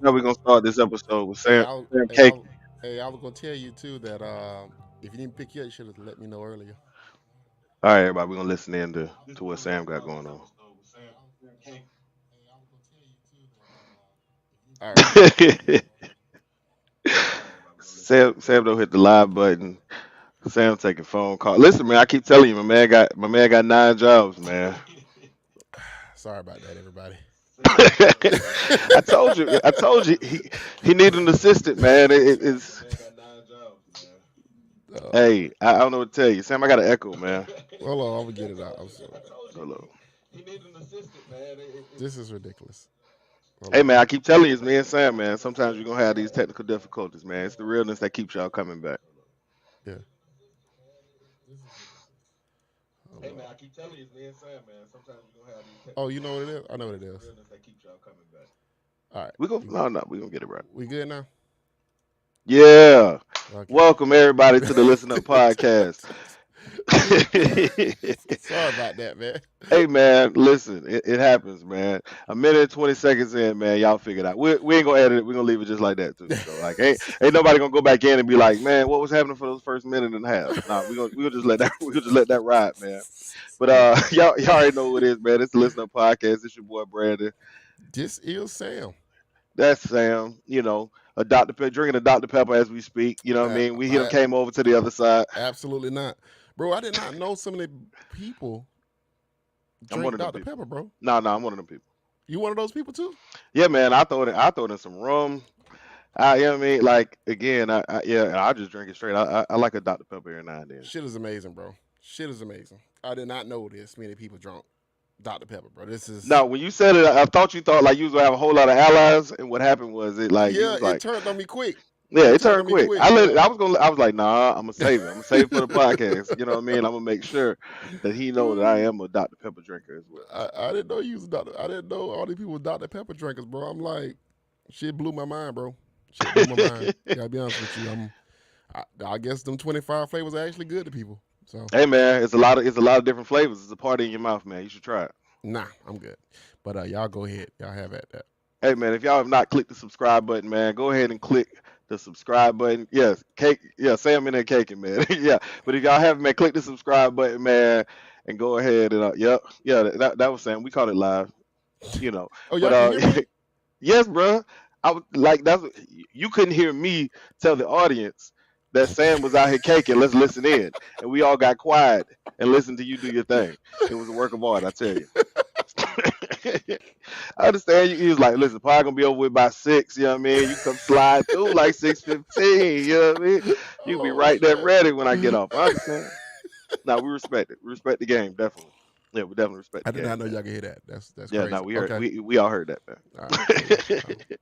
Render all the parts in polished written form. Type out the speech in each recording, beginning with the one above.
Now we're gonna start this episode with Hey, Sam Cake. I was gonna tell you too that if you didn't pick you up, you should have let me know earlier. All right, everybody, we're gonna listen in to what Sam got going on. All right. Sam don't hit the live button. Sam taking phone call. Listen, man, I keep telling you, my man got 9 jobs, man. Sorry about that, everybody. I told you, he need an assistant, man. It's uh, hey, I don't know what to tell you, Sam. I got an echo, man. Hold on, I'm gonna get it out. I'm sorry. Hold on. This is ridiculous. Hold Hey, on. man, I keep telling you, it's me and Sam, man. Sometimes you're gonna have these technical difficulties, man. It's the realness that keeps y'all coming back. Yeah. Hold on. Oh, you know what it is? I know what it is. All right. We go, no, we gonna get it right. We good now? Yeah. Okay. Welcome everybody to the Listen Up podcast. Sorry about that, man. Hey man, listen, it happens, man. A minute and 20 seconds in, man, y'all figured out. We ain't gonna edit it. We're gonna leave it just like that too. So like, ain't nobody gonna go back in and be like, man, what was happening for those first minute and a half? Nah, we gonna just let that we gonna just let that ride, man. But y'all already know what it is, man. It's the Listen Up podcast. It's your boy Brandon. This is Sam. That's Sam. A Dr. Drinking a Dr. Pepper as we speak. You know what I mean? We hit him I came over to the other side. absolutely not, bro. I did not know so many people I'm one drink of them Dr people. Pepper, bro. No, I'm one of them people. You one of those people too? Yeah, man. I throw it in some rum. You know what I mean? Like again, yeah, I just drink it straight. I like a Dr. Pepper every now and then. Shit is amazing, bro. Shit is amazing. I did not know this many people drunk Dr Pepper, bro. This is No, when you said it, I thought you thought like you was gonna have a whole lot of allies, and what happened was it like you yeah. was It like, turned on me quick. yeah, It it turned turned on me quick. quick. Yeah. I was like, nah, I'm gonna save it. I'm gonna save it for the podcast. You know what I mean? I'm gonna make sure that he know that I am a Dr. Pepper drinker as well. I didn't know you was Dr. I didn't know all these people were Dr Pepper drinkers, bro. I'm like, shit blew my mind, bro. Shit blew my mind. Gotta be honest with you. I guess them 25 flavors are actually good to people. So Hey man, it's a lot of different flavors. It's a party in your mouth, man. You should try it. nah, I'm good. But y'all go ahead. Y'all have at that. Hey man, if y'all have not clicked the subscribe button, man, go ahead and click the subscribe button. Yes, cake. Yeah, Sam in there caking, man. Yeah, but if y'all haven't, man, click the subscribe button, man, and go ahead and yep, yeah, that was Sam. We caught it live, you know. Oh, But y'all can hear me? yes, bro. I was like you couldn't hear me tell the audience that Sam was out here caking. Let's listen in, and we all got quiet and listened to you do your thing. It was a work of art, I tell you. I understand you. He was like, listen, probably gonna be over with by 6. You know what I mean? You come slide through like 6:15. You know what I mean? You can be Oh right there shit. ready when I get off. I understand. Now we respect it. We respect the game, definitely. Yeah, we definitely respect I the did game, not know man. y'all could hear that. That's Yeah, no, crazy. we heard Okay. we all heard that, All right, cool. man.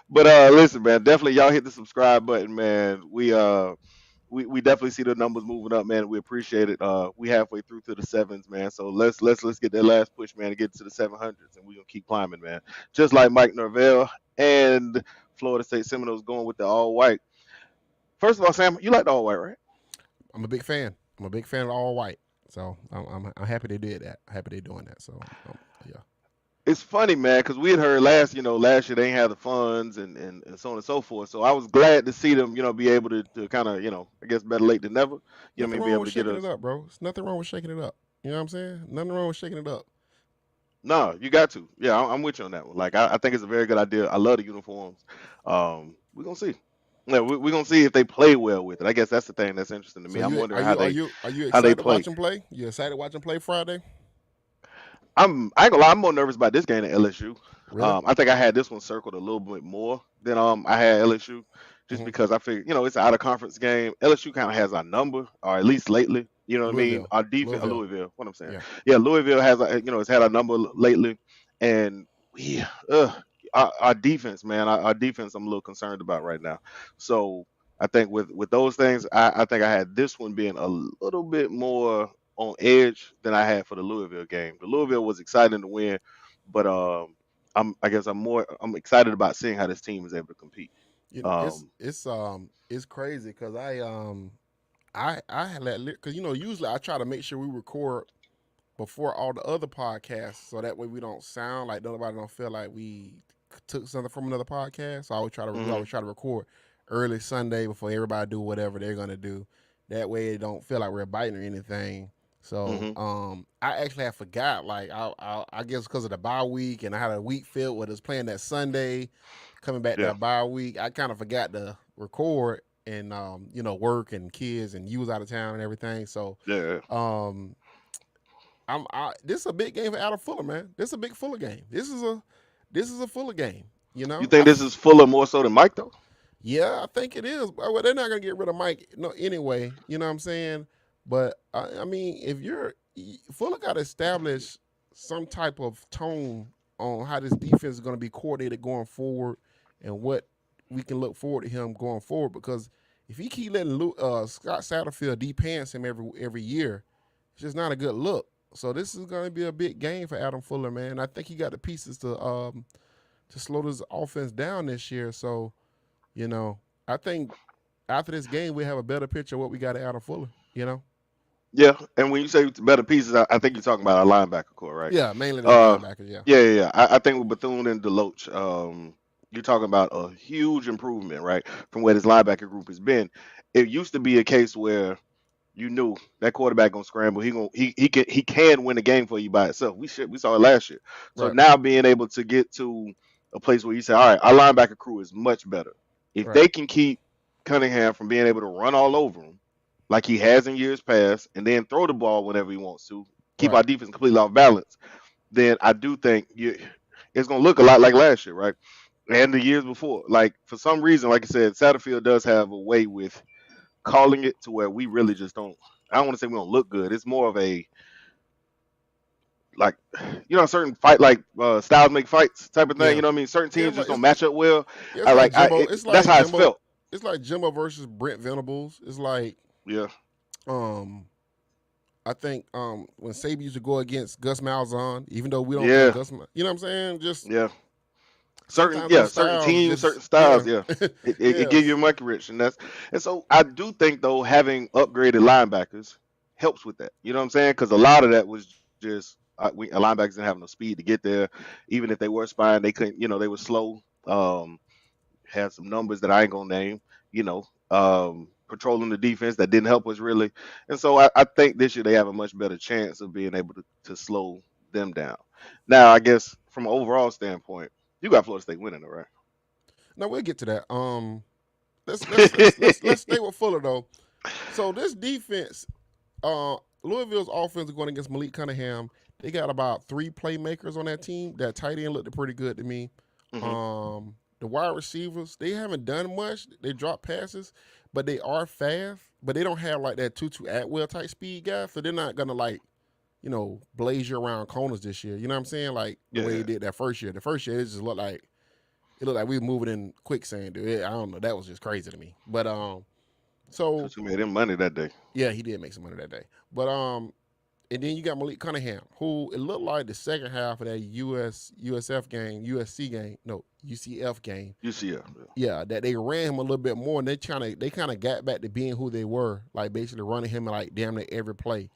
But listen, man, definitely y'all hit the subscribe button, man. We definitely see the numbers moving up, man. We appreciate it. We halfway through to the sevens, man. So let's get that last push, man, to get to the 700s, and we gonna keep climbing, man. Just like Mike Norvell and Florida State Seminoles going with the all white. First of all, Sam, you like the all white, right? I'm a big fan. I'm a big fan of all white. So I'm happy they did that. Happy they doing that. So yeah. It's funny, man, because we had heard last year they ain't have the funds and so on and so forth. So I was glad to see them, be able to kind of, I guess better late than never. You know what I Nothing mean? Be wrong able with to get shaking it us. up, bro. It's nothing wrong with shaking it up. You know what I'm saying? Nothing wrong with shaking it up. No, you got to. Yeah, I'm with you on that one. Like, I think it's a very good idea. I love the uniforms. We're gonna see. Yeah, we're gonna see if they play well with it. I guess that's the thing that's interesting to So me. I'm you wondering how they are you how they excited to play. watch them play? You excited to watch them play Friday? I ain't gonna lie, I'm more nervous about this game than LSU. Really? I think I had this one circled a little bit more than I had LSU, just Hmm. because I figure it's an out of conference game. LSU kind of has our number, or at least lately. You know what I mean? Louisville. Our defense, Louisville. Louisville. What I'm saying, Yeah. yeah, Louisville has it's had our number lately, and yeah, our defense, man, our defense, I'm a little concerned about right now. So I think with those things, I think I had this one being a little bit more on edge than I had for the Louisville game. The Louisville was exciting to win, but I guess I'm excited about seeing how this team is able to compete. You know, Um, it's crazy because I had that because usually I try to make sure we record before all the other podcasts so that way we don't sound like nobody don't feel like we took something from another podcast. So we Hmm. always try to record early Sunday before everybody do whatever they're gonna do. That way it don't feel like we're biting or anything. So Hmm. I actually have forgot. Like I guess because of the bye week and I had a week filled with us playing that Sunday, coming back Yeah. that bye week. I kind of forgot to record and work and kids and you was out of town and everything. So Yeah. um this is a big game for Adam Fuller, man. This is a big Fuller game. This is a Fuller game. You You know, think this is Fuller more so than Mike though? yeah, I think it is. Well, they're not gonna get rid of Mike, no, anyway. You know what I'm saying? But I mean, if you're Fuller, got to establish some type of tone on how this defense is going to be coordinated going forward, and what we can look forward to him going forward. Because if he keep letting Scott Satterfield de-pants him every year, it's just not a good look. So this is going to be a big game for Adam Fuller, man. I think he got the pieces to slow this offense down this year. So I think after this game we have a better picture of what we got at Adam Fuller. Yeah, and when you say better pieces, I think you're talking about our linebacker core, right? Yeah, mainly the Uh, linebackers. Yeah, yeah, yeah, yeah. I think with Bethune and Deloach, you're talking about a huge improvement, right, from where this linebacker group has been. It used to be a case where you knew that quarterback gonna scramble. He can win the game for you by itself. We saw it last year. So right, now being able to get to a place where you say, all right, our linebacker crew is much better. If right, they can keep Cunningham from being able to run all over him like he has in years past, and then throw the ball whenever he wants to, keep right. our defense completely off balance, then I do think it's gonna look a lot like last year, right? And the years before. Like for some reason, like I said, Satterfield does have a way with calling it to where we really just don't. I don't want to say we don't look good. It's more of a like, certain fight like styles make fights type of thing. Yeah, You know what I mean? Certain yeah. teams just don't match up well. It's I like like I Jimbo. it, that's how it's felt. It's like Jimbo versus Brent Venables. It's like Yeah, um, I think when Saban used to go against Gus Malzahn, even though we don't think yeah, Gus, you know what I'm saying? Just yeah. sometimes those Certain styles teams, certain just styles. Yeah, it give you yes, a monkey wrench, and so I do think though having upgraded linebackers helps with that. You know what I'm saying? Because a lot of that was just linebackers didn't have enough speed to get there. Even if they were spying, they couldn't. They were slow. Had some numbers that I ain't gonna name. Patrolling the defense that didn't help us really, and so I think this year they have a much better chance of being able to slow them down. Now, I guess from an overall standpoint, you got Florida State winning, all right? now we'll get to that. Let's stay with Fuller though. So this defense, Louisville's offense is going against Malik Cunningham. They got about three playmakers on that team. That tight end looked pretty good to me. Hmm. The wide receivers, they haven't done much. They drop passes, but they are fast. But they don't have like that Tutu Atwell type speed guy, so they're not gonna blaze you around corners this year. You know what I'm saying? Like the way Yeah, they did that first year. The first year it looked like we were moving in quicksand, dude. I don't know. That was just crazy to me. But so Tutu made him money that day. yeah, he did make some money that day. But and then you got Malik Cunningham, who it looked like the second half of that USF game, USC game, no UCF game. UCF. Yeah, that they ran him a little bit more, and they kind of got back to being who they were, like basically running him like damn near every play.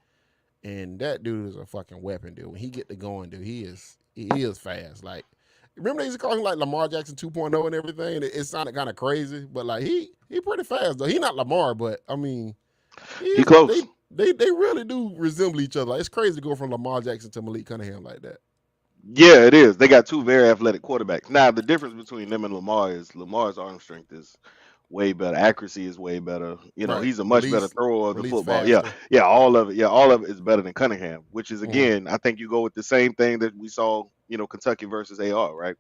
And that dude is a fucking weapon, dude. When he get to going, dude, he is fast. Like, remember they used to call him like Lamar Jackson 2.0 and everything. It sounded kind of crazy, but like he pretty fast though. He not Lamar, but I mean, he He is. They close. they really do resemble each other. Like, it's crazy to go from Lamar Jackson to Malik Cunningham like that. Yeah, it is. They got two very athletic quarterbacks. Now, the difference between them and Lamar is Lamar's arm strength is way better. Accuracy is way better. Right. He's a much better Release thrower of the release football. Yeah, faster. yeah, Right. all of it. Yeah, all of it is better than Cunningham, which is Mm-hmm. again, I think you go with the same thing that we saw, Kentucky versus AR, right?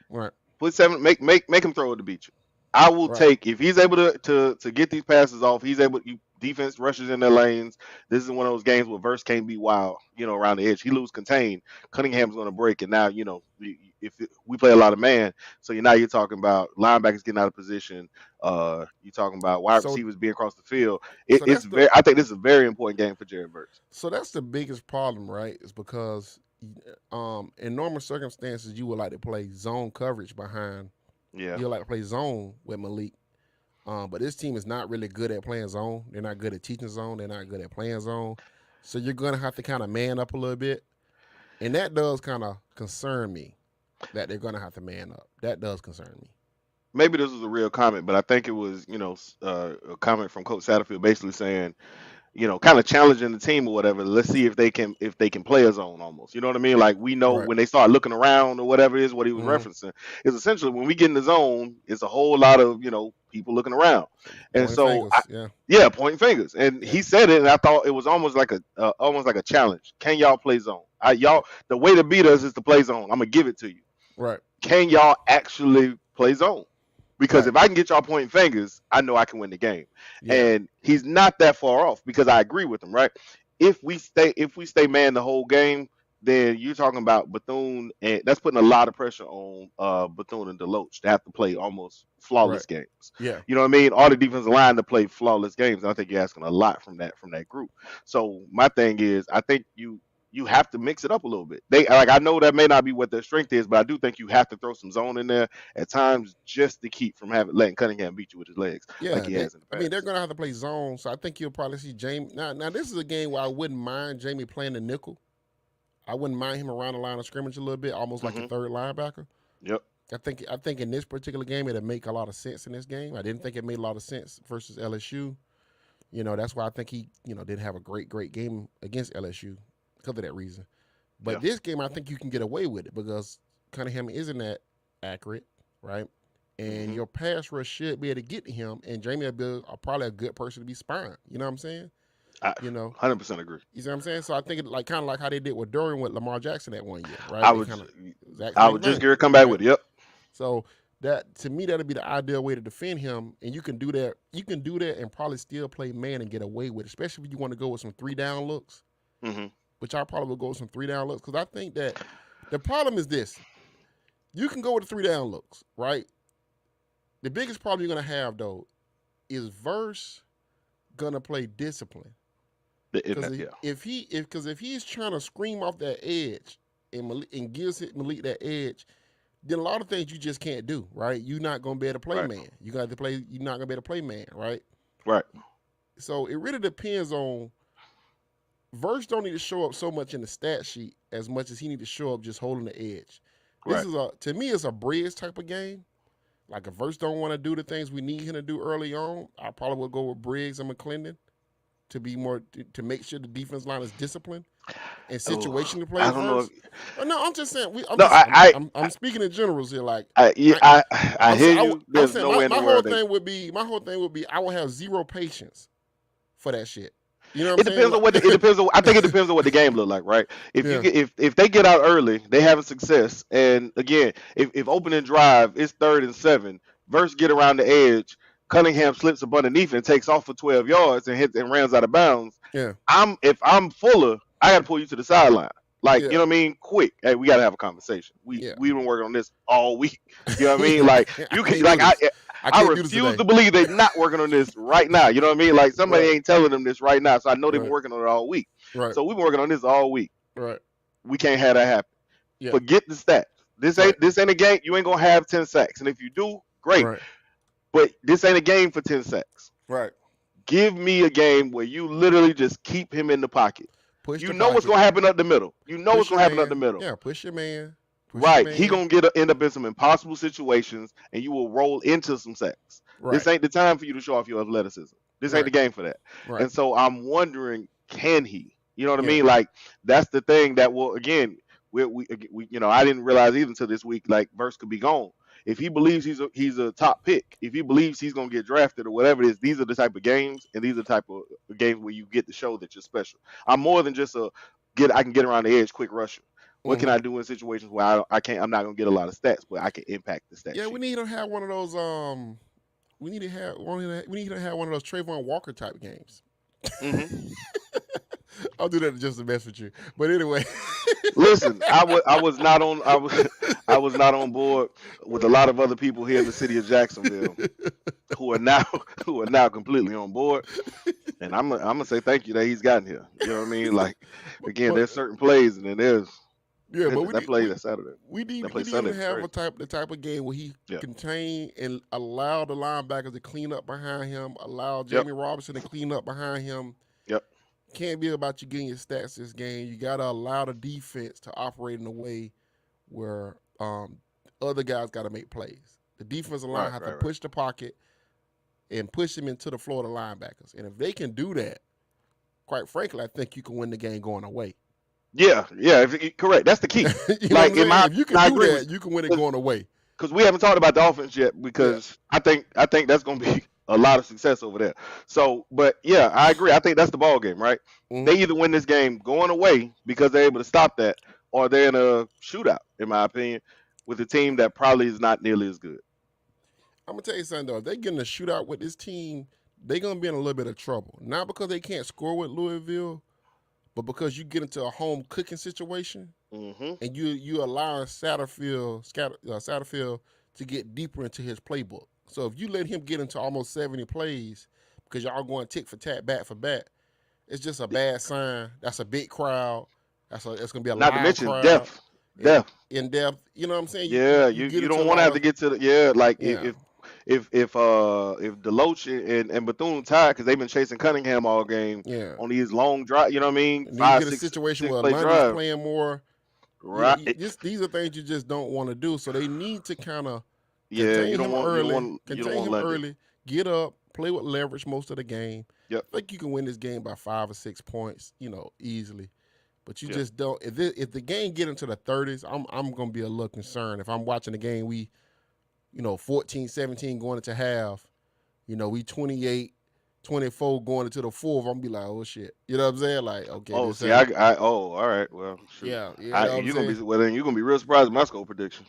Right. Put seven, make him throw it to beat you. I will Right. take if he's able to get these passes off. He's able. You defense rushes in their lanes. This is one of those games where Verse can't be wild. Around the edge. He lose contain. Cunningham's going to break, and now if we play a lot of man, so you're talking about linebackers getting out of position. You're talking about wide So receivers being across the field. so It's that's the very. I think this is a very important game for Jared Verse. so that's the biggest problem, right? Is because in normal circumstances you would like to play zone coverage behind. Yeah. You would like to play zone with Malik. But this team is not really good at playing zone. They're not good at teaching zone. They're not good at playing zone. So you're gonna have to kind of man up a little bit, and that does kind of concern me. that they're gonna have to man up. That does concern me. Maybe this was a real comment, but I think it was, a comment from Coach Satterfield basically saying, kind of challenging the team or whatever. Let's see if they can play a zone almost. You know what I mean? Like we know Right. when they start looking around or whatever it is what he was Mm-hmm. referencing is essentially when we get in the zone, it's a whole lot of people looking around, and Pointing so fingers. Yeah. yeah, pointing fingers. And Yeah. he said it, and I thought it was almost like a challenge. Can y'all play zone? Y'all, the way to beat us is to play zone. I'm gonna give it to you. Right. Can y'all actually play zone? Because Right. if I can get y'all pointing fingers, I know I can win the game. Yeah. And he's not that far off because I agree with him, right? If we stay man the whole game, then you're talking about Bethune, and that's putting a lot of pressure on Bethune and Deloach to have to play almost Right. flawless games. Yeah. You know what I mean? All the defensive line to play flawless games. And I think you're asking a lot from that group. So my thing is, I think you have to mix it up a little bit. I know that may not be what their strength is, but I do think you have to throw some zone in there at times just to keep from letting Cunningham beat you with his legs like Yeah. he has in I the mean, they're past. gonna have to play zone, so I think you'll probably see Jamie. Now, this is a game where I wouldn't mind Jamie playing the nickel. I wouldn't mind him around the line of scrimmage a little bit, almost like a Hmm. third linebacker. Yep. I think in this particular game it'll make a lot of sense in this game. I didn't think it made a lot of sense versus LSU. That's why I think he, didn't have a great game against LSU because of that reason. But Yeah. this game, I think you can get away with it because Cunningham isn't that accurate, right? And Hmm. your pass rush should be able to get to him, and Jamie will be probably a good person to be spying. You know what I'm saying? I You know, 100% agree. you see what I'm saying? So I think it like kind of like how they did with Dorian with Lamar Jackson that one year, right? I They was kind of exact I same was just thing, going to come back right? with it. Yep. So that to me that'll be the ideal way to defend him, and you can do that. You can do that and probably still play man and get away with it, especially if you want to go with some 3 down looks. Hmm. Which I probably will go with some 3 down looks because I think that the problem is this: you can go with the 3 down looks, right? The biggest problem you're gonna have though is Verse gonna play discipline because Yeah. if he's trying to scream off that edge and gives Malik that edge, then a lot of things you just can't do, right? You're not gonna be able to play Right. man. You got to play. You're not gonna be able to play man, right? Right. So it really depends on. Verse don't need to show up so much in the stat sheet as much as he need to show up just holding the edge. This Right. is to me it's a bridge type of game. Like if Verse don't want to do the things we need him to do early on, I probably would go with Briggs and McClendon to be more to make sure the defense line is disciplined and Oh, situation to play I don't know if Verse. No, I'm just saying. I'm no. just I'm speaking in generals here. Like Yeah, I I I'm hear saying you. I'm There's saying no way in the my whole world they. thing would be I will have zero patience for that shit. You know what I'm It saying? depends on what it Like, depends on. I think it depends on what the game look like, right? If you yeah, get if they get out early, they having success, and again, if opening drive is 3rd and 7, versus get around the edge, Cunningham slips up underneath and takes off for 12 yards and hits and runs out of bounds. yeah, If I'm Fuller, I got to pull you to the sideline. Like, yeah, you know what I mean? Quick. Hey, we got to have a conversation. We yeah. we've been working on this all week. You know what I mean? Yeah, Like I you can can't do like I this. I I can't do this refuse today. to believe they're not working on this right now. You know what I mean? Like somebody Right, ain't telling them this right now. So I know they've been right, working on it all week. right, So we've been working on this all week. right. We can't have that happen. Yeah, Forget the stats. This right, ain't this ain't a game. You ain't gonna have 10 sacks. And if you do, great. right, But this ain't a game for 10 sacks. right. Give me a game where you literally just keep him in the pocket. Push You the know what's pocket. gonna happen up the middle. You know what's Push your gonna happen up the man. middle. Yeah, push your man. Push your Right. He man. gonna end up in some impossible situations, and you will roll into some sacks. This Right, ain't the time for you to show off your athleticism. This ain't right, the game for that. right. And so I'm wondering, can he? You know what I Yeah. mean? Like that's the thing that will again. We I didn't realize even until this week like Verse could be gone. If he believes he's a top pick, if he believes he's gonna get drafted or whatever it is, these are the type of games and these are the type of games where you get to show that you're special. I'm more than just I can get around the edge quick rusher. What can Hmm. I do in situations where I can't? I'm not gonna get a lot of stats, but I can impact the stat Yeah, we sheet. need to have one of those. We need to have one. We need to have one of those Trayvon Walker type games. Hmm. I'll do that just to mess with you. But anyway. Listen, I was not on I was not on board with a lot of other people here in the city of Jacksonville who are now who are now completely on board. And I'm gonna say thank you that he's gotten here. You know what I mean? Like again, but there's certain plays, and then there's yeah, but that play that Saturday, that we play need him Sunday to was have crazy. the type of game where he Yeah. contain and allow the linebackers to clean up behind him, allow Yep. Jamie Robinson to clean up behind him. Yep. Can't be about you getting your stats this game. You gotta allow the defense to operate in a way where Um, other guys got to make plays. The defensive line Right, have to right, right. push the pocket and push them into the Florida linebackers. And if they can do that, quite frankly, I think you can win the game going away. Yeah, yeah, correct. That's the key. You know what Like I'm in saying? my, If you can I do agree with that, you you can win it going away. because we haven't talked about the offense yet Yeah. because I think that's going to be a lot of success over there. So, but yeah, I agree. I think that's the ball game, right? They Hmm. either win this game going away because they're able to stop that, or they're in a shootout, in my opinion, with a team that probably is not nearly as good. I'm gonna tell you something though. If they get in a shootout with this team, they're gonna be in a little bit of trouble. Not because they can't score with Louisville, but because you get into a home cooking situation Hmm. and you allow Satterfield to get deeper into his playbook. So if you let him get into almost 70 plays because y'all going tick for tat, bat for bat, it's just a bad sign. That's a big crowd. It's gonna be a Not to loud mention crowd depth, and depth. in depth. You know what I'm saying? Yeah, You get you into a don't want to lot have to of get to the yeah like yeah if Deloach and Bethune tied because they've been chasing Cunningham all game yeah. on these long drive. You know what I mean? And then you Five, get a six, situation six where play Lundy's drive. playing more. You know, Right? these are things you just don't want to do. So they need to kind of Yeah, you don't contain want him Lundy. early, get up, play with leverage most of the game. Yep. I think you can win this game by 5 or 6 points, easily. But you Yeah. just don't. If the game get into the 30s, I'm gonna be a little concerned. If I'm watching the game, we 14-17 going into half. We 28-24 going into the fourth. I'm gonna be like, oh shit. You know what I'm saying? Like, okay, Oh, this see, ain't. oh, all right. Well, shoot. Yeah, you know what I'm You're gonna be saying. well then. You're gonna be real surprised at my score prediction.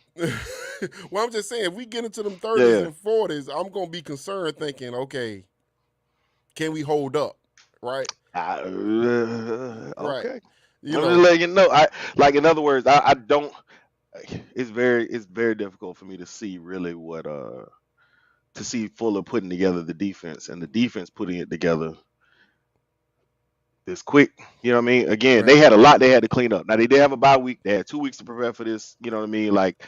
Well, I'm just saying, if we get into them Yeah, 30s yeah. and 40s, I'm gonna be concerned, thinking, okay, can we hold up? Right, right. Okay. You I'm just know, letting you know. I like, in other words, I don't. It's very difficult for me to see really what to see Fuller putting together the defense and the defense putting it together this quick. You know what I mean? Again, right, they had a lot they had to clean up. Now they did have a bye week. They had 2 weeks to prepare for this. You know what I mean? Like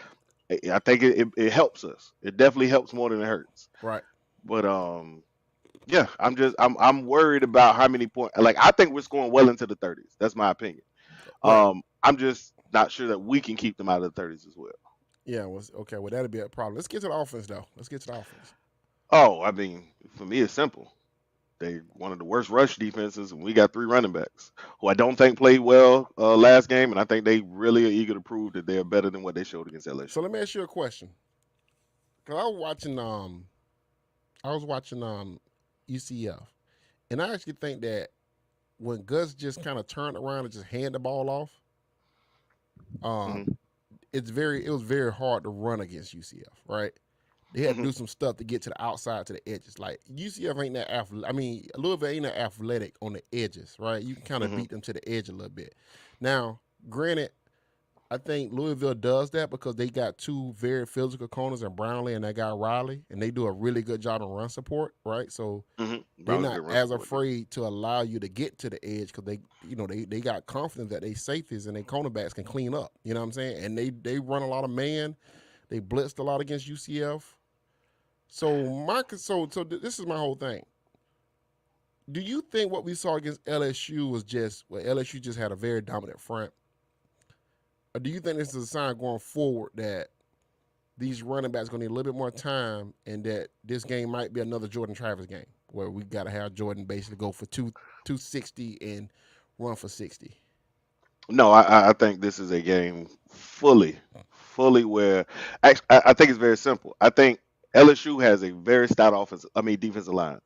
I think it helps us. It definitely helps more than it hurts. right, But yeah, I'm worried about how many points. Like I think we're scoring well into the 30s. That's my opinion. right. I'm just not sure that we can keep them out of the 30s as well. Yeah, okay. Well, that'll be a problem. Let's get to the offense, though. Let's get to the offense. Oh, I mean, for me, it's simple. They one of the worst rush defenses, and we got three running backs who I don't think played well last game, and I think they really are eager to prove that they're better than what they showed against So LSU. let me ask you a question. Cause I was watching UCF, and I actually think that when Gus just kind of turned around and just hand the ball off, um, Hmm. it was very hard to run against UCF, right? They had to Hmm. do some stuff to get to the outside to the edges. Like UCF ain't that athletic. I mean, Louisville ain't that athletic on the edges, right? You can kind of Hmm. beat them to the edge a little bit. Now, granted, I think Louisville does that because they got two very physical corners in Brownlee and that guy Riley, and they do a really good job in run support, right? So Hmm. they're Brown's a not good run as support. afraid to allow you to get to the edge because they got confidence that they safeties and they cornerbacks can clean up. You know what I'm saying? And they run a lot of man. They blitzed a lot against UCF. This is my whole thing. Do you think what we saw against LSU was just LSU just had a very dominant front? Or do you think this is a sign going forward that these running backs going to need a little bit more time, and that this game might be another Jordan Travis game where we got to have Jordan basically go for 260 and run for 60? No, I think this is a game fully where actually I think it's very simple. I think LSU has a very stout defensive line.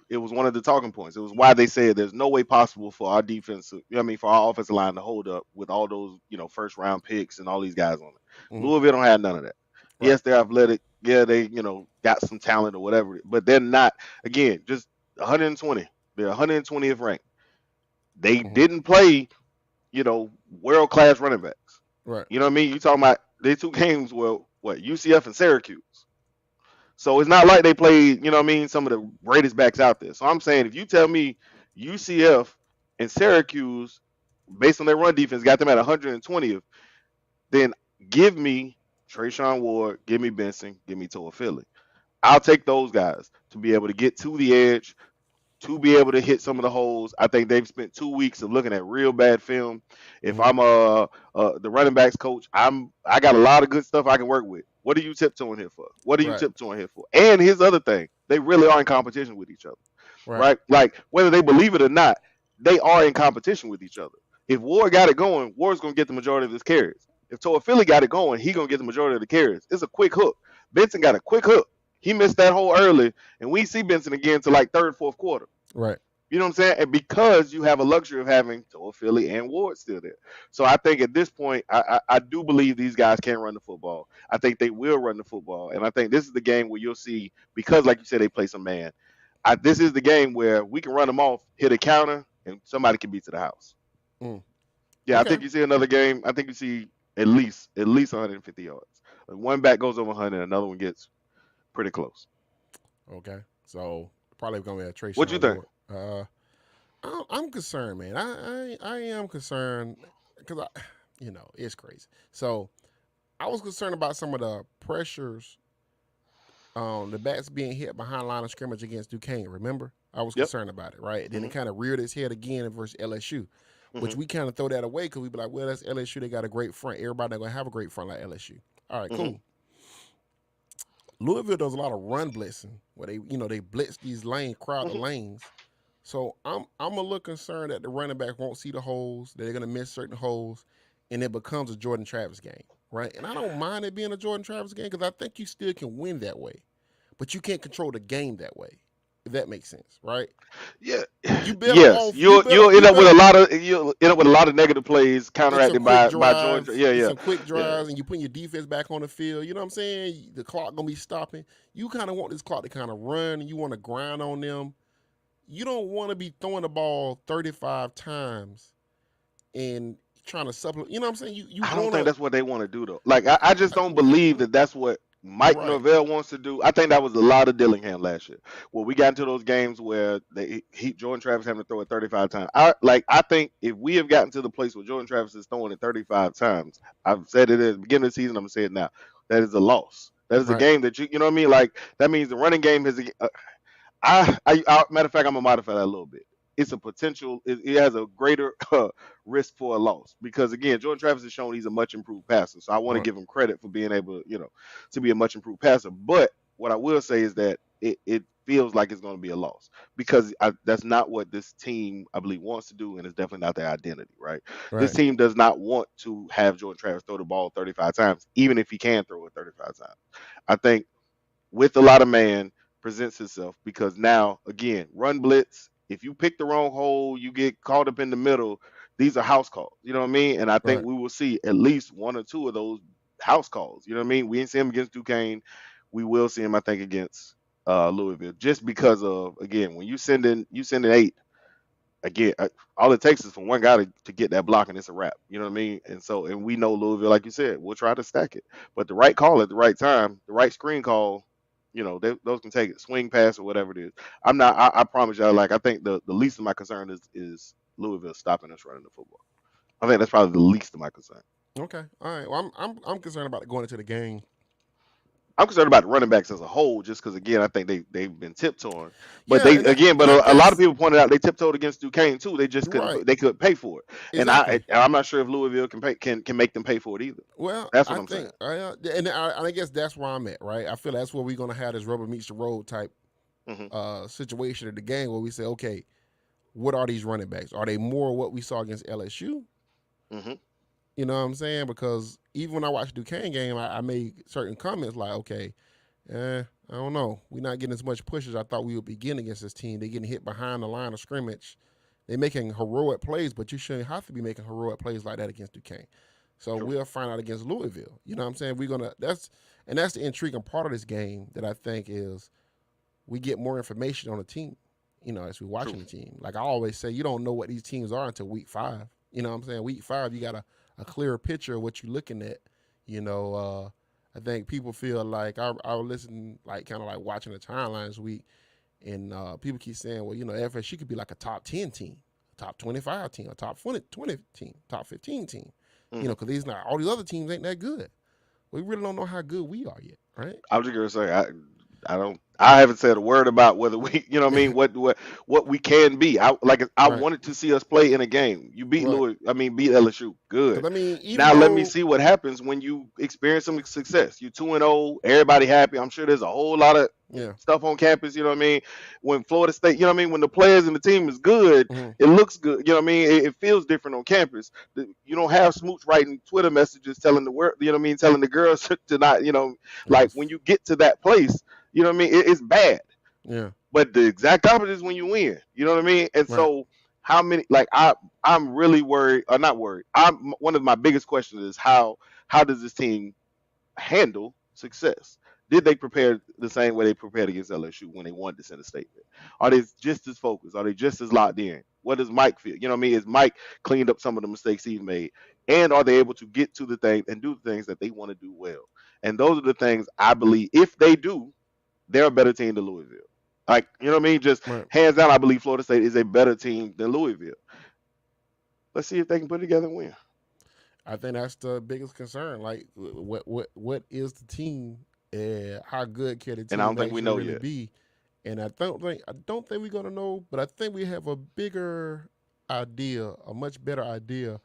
It was one of the talking points. It was why they said there's no way possible for our for our offensive line to hold up with all those, first round picks and all these guys on it. Mm-hmm. Louisville don't have none of that. Right. Yes, they're athletic. Yeah, they, got some talent or whatever, but they're not, again, just 120. They're 120th ranked. They Mm-hmm. didn't play, world class running backs. Right. You know what I mean? You talking about they two games were what, UCF and Syracuse. So it's not like they played, some of the greatest backs out there. So I'm saying if you tell me UCF and Syracuse, based on their run defense, got them at 120th, then give me Trayshawn Ward, give me Benson, give me Toa Philly. I'll take those guys to be able to get to the edge, to be able to hit some of the holes. I think they've spent 2 weeks of looking at real bad film. If Mm-hmm. I'm the running backs coach, I got a lot of good stuff I can work with. What are you tiptoeing here for? What are you Right. tiptoeing here for? And here's the other thing: they really are in competition with each other, Right. right? Like whether they believe it or not, they are in competition with each other. If Ward got it going, Ward's gonna get the majority of his carries. If Toa Philly got it going, he gonna get the majority of the carries. It's a quick hook. Benson got a quick hook. He missed that hole early, and we see Benson again to like third, fourth quarter. Right. You know what I'm saying? And because you have a luxury of having Toa Philly and Ward still there. So I think at this point, I do believe these guys can run the football. I think they will run the football. And I think this is the game where you'll see, because like you said, they play some man. This is the game where we can run them off, hit a counter, and somebody can beat to the house. Mm. Yeah, I Okay. think you see another game. I think you see at least 150 yards. One back goes over 100, another one gets pretty close. Okay. So probably gonna be a What you Trayshawn think? Ward. I'm concerned, man. I am concerned because it's crazy. So I was concerned about some of the pressures the bats being hit behind line of scrimmage against Duquesne. Remember, I was Yep. concerned about it, right? Then Hmm. it kind of reared its head again versus LSU, which Hmm. we kind of throw that away because we be like, well, that's LSU. They got a great front. Everybody not gonna have a great front like LSU. All right, Hmm. cool. Louisville does a lot of run blitzing where they blitz these lanes, crowd the Hmm. lanes. So I'm a little concerned that the running back won't see the holes, that they're gonna miss certain holes, and it becomes a Jordan Travis game, right? And I don't mind it being a Jordan Travis game because I think you still can win that way, but you can't control the game that way. If that makes sense, right? Yeah. You better Yes. off. You better. You'll end You up with better. a lot of negative plays Get some counteracted quick by Jordan. drives. Yeah. Get Yeah. some quick Yeah. drives, and you put your defense back on the field. You know what I'm saying? The clock gonna be stopping. You kind of want this clock to kind of run. You want to grind on them. You don't want to be throwing the ball 35 times and trying to supplement. You know what I'm saying? You I don't want think to. that's what they want to do though. Like I just don't believe that that's what Mike Right. Norvell wants to do. I think that was a lot of Dillingham last year. Where we got into those games where Jordan Travis having to throw it 35 times. I think if we have gotten to the place where Jordan Travis is throwing it 35 times, I've said it at the beginning of the season, I'm gonna say it now. That is a loss. That is a Right. game that you know what I mean? Like that means the running game has matter of fact, I'm gonna modify that a little bit. It's a potential. It has a greater risk for a loss because again, Jordan Travis has shown he's a much improved passer. So I want to Right. give him credit for being able, to be a much improved passer. But what I will say is that it feels like it's going to be a loss because that's not what this team I believe wants to do, and it's definitely not their identity. Right? This Right. team does not want to have Jordan Travis throw the ball 35 times, even if he can throw it 35 times. I think with a lot of man presents itself because now again run blitz, if you pick the wrong hole you get caught up in the middle, these are house calls, you know what I mean, and I think Right. we will see at least one or two of those house calls, you know what I mean. We didn't see him against Duquesne, we will see him I think against Louisville, just because of again when you send in eight again, all it takes is for one guy to get that block and it's a wrap. You know what I mean? And we know Louisville, like you said, we'll try to stack it. But the right call at the right time, the right screen call, those can take it, swing pass or whatever it is. I'm not. I promise y'all. Like I think the least of my concern is Louisville stopping us running the football. I think that's probably the least of my concern. Okay. All right. Well, I'm concerned about going into the game. I'm concerned about the running backs as a whole, just because again, I think they've been tiptoeing. But Yeah, they and that, again, but and that, a lot of that's people pointed out they tiptoed against Duquesne too. They just couldn't. right. They couldn't pay for it, and Exactly. I'm not sure if Louisville can make them pay for it either. Well, That's what I I'm saying. think, and I guess that's where I'm at, right? I feel that's where we're gonna have this rubber meets the road type Hmm. situation in the game where we say, okay, what are these running backs? Are they more what we saw against LSU? Hmm. You know what I'm saying? Because even when I watched the Duquesne game, I made certain comments like, okay, I don't know. We're not getting as much push as I thought we would be getting against this team. They're getting hit behind the line of scrimmage. They're making heroic plays, but you shouldn't have to be making heroic plays like that against Duquesne. So True. we'll find out against Louisville. You know what I'm saying? That's the intriguing part of this game that I think is we get more information on the team, as we're True. watching the team. Like I always say, you don't know what these teams are until week 5. You know what I'm saying? Week 5, you got a clearer picture of what you're looking at. You know, I think people feel like I listen, like kind of like watching the timeline this week, and people keep saying, well, FSU could be like a top 10 team, top 25 team, a top 20 team, top 15 team. Hmm. Because all these other teams ain't that good. We really don't know how good we are yet, right? I was just gonna say I don't I haven't said a word about whether we, you know what I mean, what we can be. I Right, wanted to see us play in a game. You beat right. Louis, I mean beat LSU. Good. Because I mean, even Now let me though, see what happens when you experience some success. You 2-0, everybody happy. I'm sure there's a whole lot of yeah, stuff on campus, you know what I mean? When Florida State, you know what I mean, when the players and the team is good, hmm it looks good. You know what I mean? It feels different on campus. You don't have Smooch writing Twitter messages telling the world, you know what I mean, telling the girls to not, like yes, when you get to that place, you know what I mean? It's bad. yeah, But the exact opposite is when you win. You know what I mean? And right, so how many like I'm really worried or not worried. I'm one of my biggest questions is how does this team handle success? Did they prepare the same way they prepared against LSU when they wanted to send a statement? Are they just as focused? Are they just as locked in? What does Mike feel? You know what I mean? Is Mike cleaned up some of the mistakes he's made? And are they able to get to the thing and do the things that they want to do well? And those are the things I believe if they do, they're a better team than Louisville. Like, you know what I mean? Just right. hands down, I believe Florida State is a better team than Louisville. Let's see if they can put it together and win. I think that's the biggest concern. Like, what is the team? How good can the And I don't team think we actually know really yet. be? And I don't think we're gonna know, but I think we have a bigger idea, a much better idea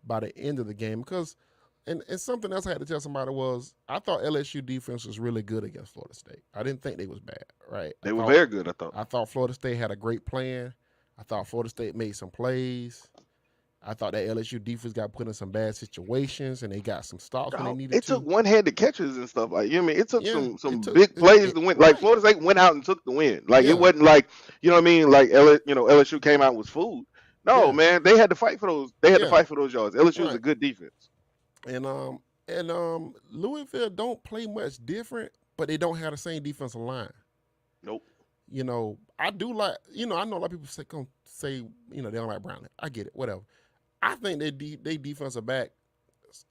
by the end of the game. Because, and something else I had to tell somebody was I thought LSU defense was really good against Florida State. I didn't think they was bad, right? I They were thought very good, I thought. I thought Florida State had a great plan. I thought Florida State made some plays. I thought that LSU defense got put in some bad situations and they got some stops when they Dog, needed it took to. one-handed catches and stuff. Like, you know what I mean? It took Yeah, some big plays to win. Like right. Florida State went out and took the win. Like it Yeah, wasn't like, you know what I mean? Like LSU came out and was food. No, yeah, man, they had to fight for those. They had to yeah, fight for those yards. LSU is a right. good defense. And Louisville don't play much different, but they don't have the same defensive line. Nope. I do like. I know a lot of people say they don't like Brown. I get it. Whatever. I think they defensive back.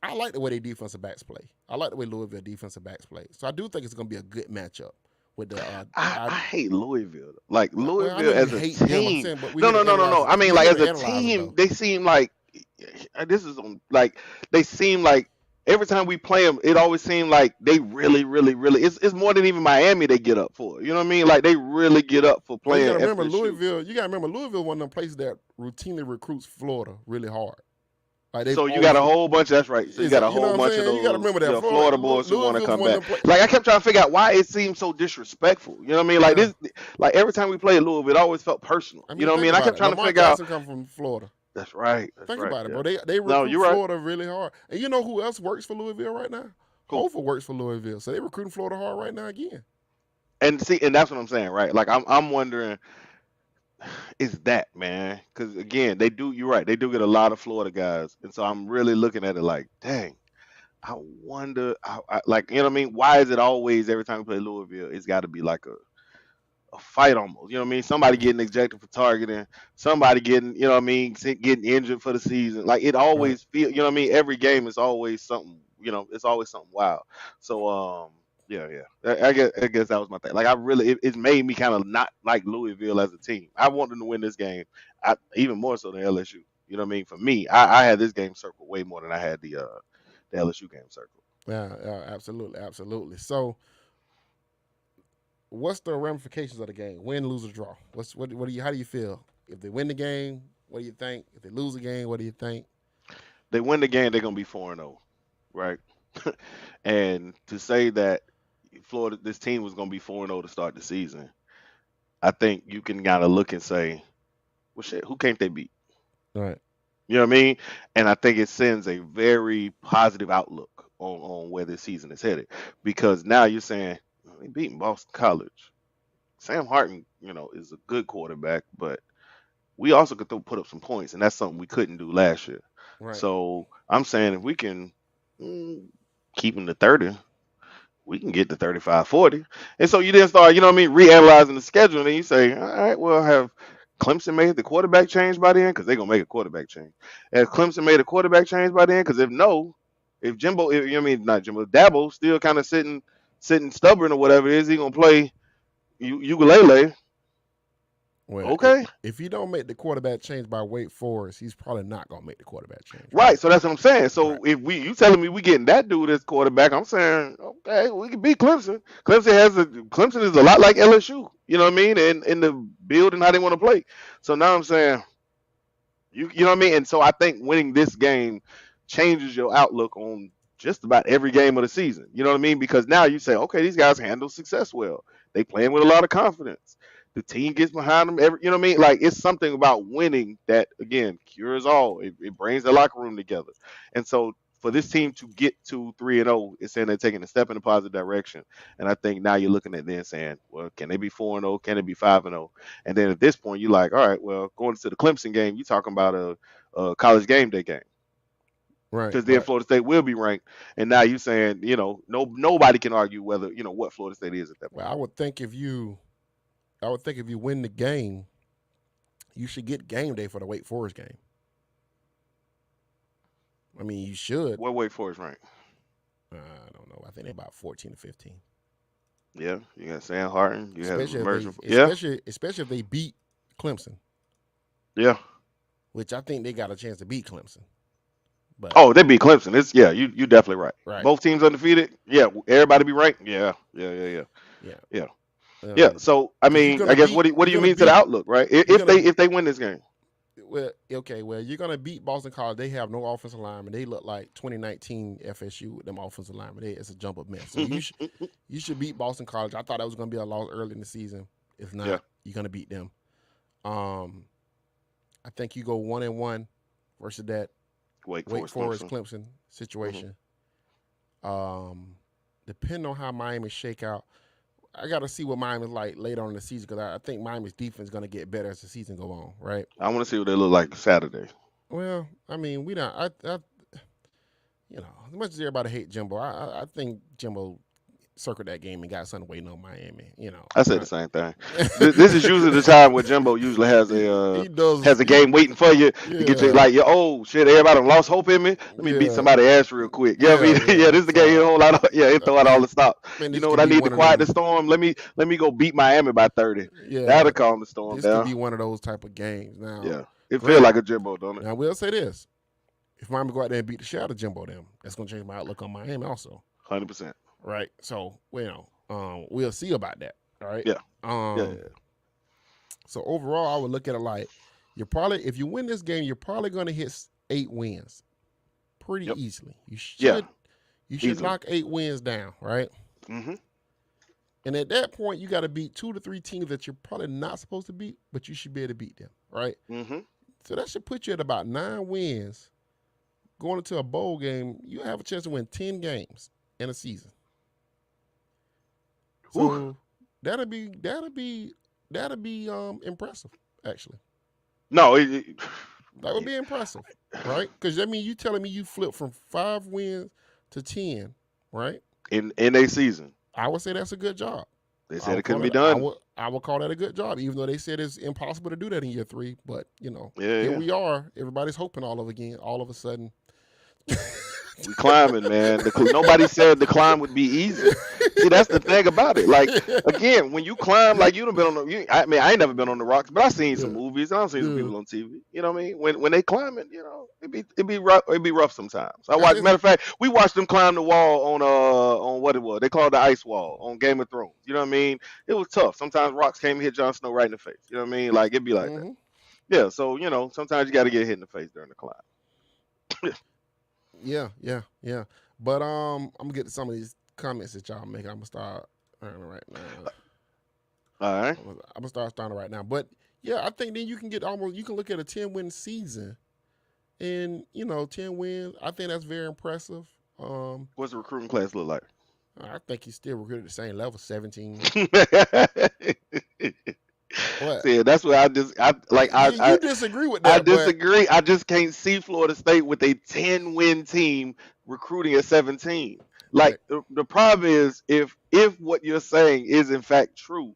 I like the way they defensive backs play. I like the way Louisville defensive backs play. So I do think it's going to be a good matchup with the. I hate Louisville. Like Well, I know Louisville you as a hate them. I'm team. saying, but No, no, no, no, no. I mean, we like here as to a analyze them team, though. they seem like this is like they seem like every time we play them, it always seemed like they really, really, really. It's more than even Miami they get up for. You know what I mean? Like they really get up for Well, you got playing to remember FSU. Louisville. You got to remember Louisville, one of them places that routinely recruits Florida really hard. Like they've So you got always a whole bunch. That's right. So you is got a you know whole what I'm bunch of saying. You got to those, remember that Florida boys who want to Louisville's come one of back. them places. Like I kept trying to figure out why it seemed so disrespectful. You know what I mean? Like Yeah, this, like every time we played Louisville, it always felt personal. I You mean, know what I think mean? I about kept it. trying to Lamar figure out. Jackson come from Florida. That's right. That's Think right. about it, Yeah. bro. They No, recruit you're right. Florida really hard. And you know who else works for Louisville right now? Cool. Hofer works for Louisville, so they recruiting Florida hard right now again. And see, and that's what I'm saying, right? Like I'm wondering, is that man? Because again, they do. You're right. They do get a lot of Florida guys, and so I'm really looking at it like, dang. I wonder, like you know what I mean? Why is it always every time we play Louisville, it's got to be like a fight almost? You know what I mean? Somebody getting ejected for targeting, somebody getting, you know what I mean, getting injured for the season. Like it Right. always feel, you know what I mean? Every game is always something, it's always something wild. So yeah, yeah. I guess that was my thing. Like I really, it made me kind of not like Louisville as a team. I want them to win this game, even more so than LSU. You know what I mean? For me, I had this game circled way more than I had the LSU game circled. Yeah, yeah, absolutely, absolutely. So, what's the ramifications of the game? Win, lose, or draw? What do you? How do you feel if they win the game? What do you think? If they lose the game, what do you think? They win the game, they're gonna be 4-0, right? And to say that Florida, this team was gonna be 4-0 to start the season, I think you can kind of look and say, well, shit, who can't they beat? All right. You know what I mean? And I think it sends a very positive outlook on where this season is headed because now you're saying they beating Boston College. Sam Harton, is a good quarterback, but we also could put up some points, and that's something we couldn't do last year. Right. So I'm saying if we can mm, keep them to 30, we can get to 35, 40. And so you then start, you know what I mean, reanalyzing the schedule, and then you say, all right, well, have Clemson made the quarterback change by then? Because they're going to make a quarterback change. Has Clemson made a quarterback change by then? Because if no, if Jimbo, if, you know what I mean, not Jimbo, Dabo still kind of sitting stubborn or whatever it is, he going to play ukulele. Well, Okay. if he don't make the quarterback change by Wake Forest, he's probably not gonna make the quarterback change, right? Right, so that's what I'm saying. Right. So if you telling me we getting that dude as quarterback, I'm saying okay, we can beat Clemson. Clemson is a lot like LSU, you know what I mean, and in the build and how they want to play. So now I'm saying you know what I mean, and so I think winning this game changes your outlook on just about every game of the season. You know what I mean? Because now you say, okay, these guys handle success well. They playing with a lot of confidence. The team gets behind them. You know what I mean? Like it's something about winning that again cures all. It brings the locker room together. And so for this team to get to 3-0, it's saying they're taking a step in a positive direction. And I think now you're looking at then saying, well, can they be 4-0? Can they be 5-0? And then at this point, you're like, all right, well, going to the Clemson game, you're talking about a college game day game Right. because then Right. Florida State will be ranked. And now you're saying, nobody can argue whether what Florida State is at that Well, point. I would think if you win the game, you should get game day for the Wake Forest game. I mean, you should. What Wake Forest ranked? I don't know. I think they're about 14 to 15. Yeah, you got Sam Harton. You have Especially if immersion. they, Yeah, especially if they beat Clemson, yeah. which I think they got a chance to beat Clemson. But Oh, they beat Clemson. It's yeah. You definitely right. right, Both teams undefeated. Yeah, everybody be ranked. Yeah, yeah, yeah, yeah, yeah, yeah, yeah. So I because mean, I guess what do you're you gonna mean to the beat outlook, right? you're If gonna they win this game, well, okay, well, you're gonna beat Boston College. They have no offensive lineman. They look like 2019 FSU with them offensive linemen. It's a jump up mess. So you should beat Boston College. I thought that was gonna be a loss early in the season. If not, yeah. you're gonna beat them. I think you go 1-1 versus that Wake Wake Forest, Forest Clemson. Clemson Hmm. situation. Depending on how Miami shake out, I got to see what Miami's like later on in the season because I think Miami's defense is going to get better as the season go on, right? I want to see what they look like Saturday. Well, I mean, we don't. As much as everybody hate Jimbo, I think Jimbo circled that game and got something waiting on Miami. I said the same thing. This is usually the time where Jimbo usually He does. has a game waiting for you to get you Yeah, like, oh shit, everybody done lost hope in me. Let me beat yeah, somebody ass real quick. You know what I yeah, mean? Yeah, yeah. this is the game. A So, whole lot of it throw out all the stops. man, You this know could what? I be need to one of quiet the them. storm. Let me go beat Miami by 30. Yeah, That'll calm the storm this could down. be one of those type of games. Now, Yeah, it feels granted, like a Jimbo, don't it? now I will say this: if Miami go out there and beat the shit out of Jimbo, them that's gonna change my outlook on Miami also. 100%. Right. So, we'll see about that. All right. Yeah, yeah, Um. So overall, I would look at it like if you win this game, you're probably going to hit 8 wins pretty yep, easily. yeah, You should easily. knock 8 wins down, right? Hmm. And at that point, you got to beat 2 to 3 teams that you're probably not supposed to beat, but you should be able to beat them, right? Hmm. So that should put you at about 9 wins. Going into a bowl game, you have a chance to win 10 games in a season. So that'll be impressive, actually. No, That would be impressive, right? Because I mean, you telling me you flipped from 5 wins to 10, right? in a season, I would say that's a good job. they I said would it couldn't call be it. I done. would. I would call that a good job, even though they said it's impossible to do that in year 3. But Yeah, here yeah. we are. Everybody's hoping all of a sudden. We climbing, man. Nobody said the climb would be easy. See, that's the thing about it. Like again, when you climb, like you done been on the. I mean, I ain't never been on the rocks, but I seen some Yeah, movies. I seen some yeah. people on TV. You know what I mean? When they climbing, it be rough. It be rough sometimes. I And watch. Matter of fact, we watched them climb the wall on what it was. They called it the ice wall on Game of Thrones. You know what I mean? It was tough. Sometimes rocks came and hit Jon Snow right in the face. You know what I mean? Like it'd be like that. Mm-hmm. Yeah. So sometimes you got to get hit in the face during the climb. Yeah, yeah, yeah. But I'm gonna get to some of these comments that y'all make. I'm gonna start right now. All right. I'm gonna start starting right now. But yeah, I think then you can look at a 10-win season, and 10 wins. I think that's very impressive. What's the recruiting class look like? I think he's still recruited at the same level, 17. What? See, that's what You disagree with I that, but disagree. I just can't see Florida State with a 10-win team recruiting at 17. Like right. the problem is if what you're saying is in fact true,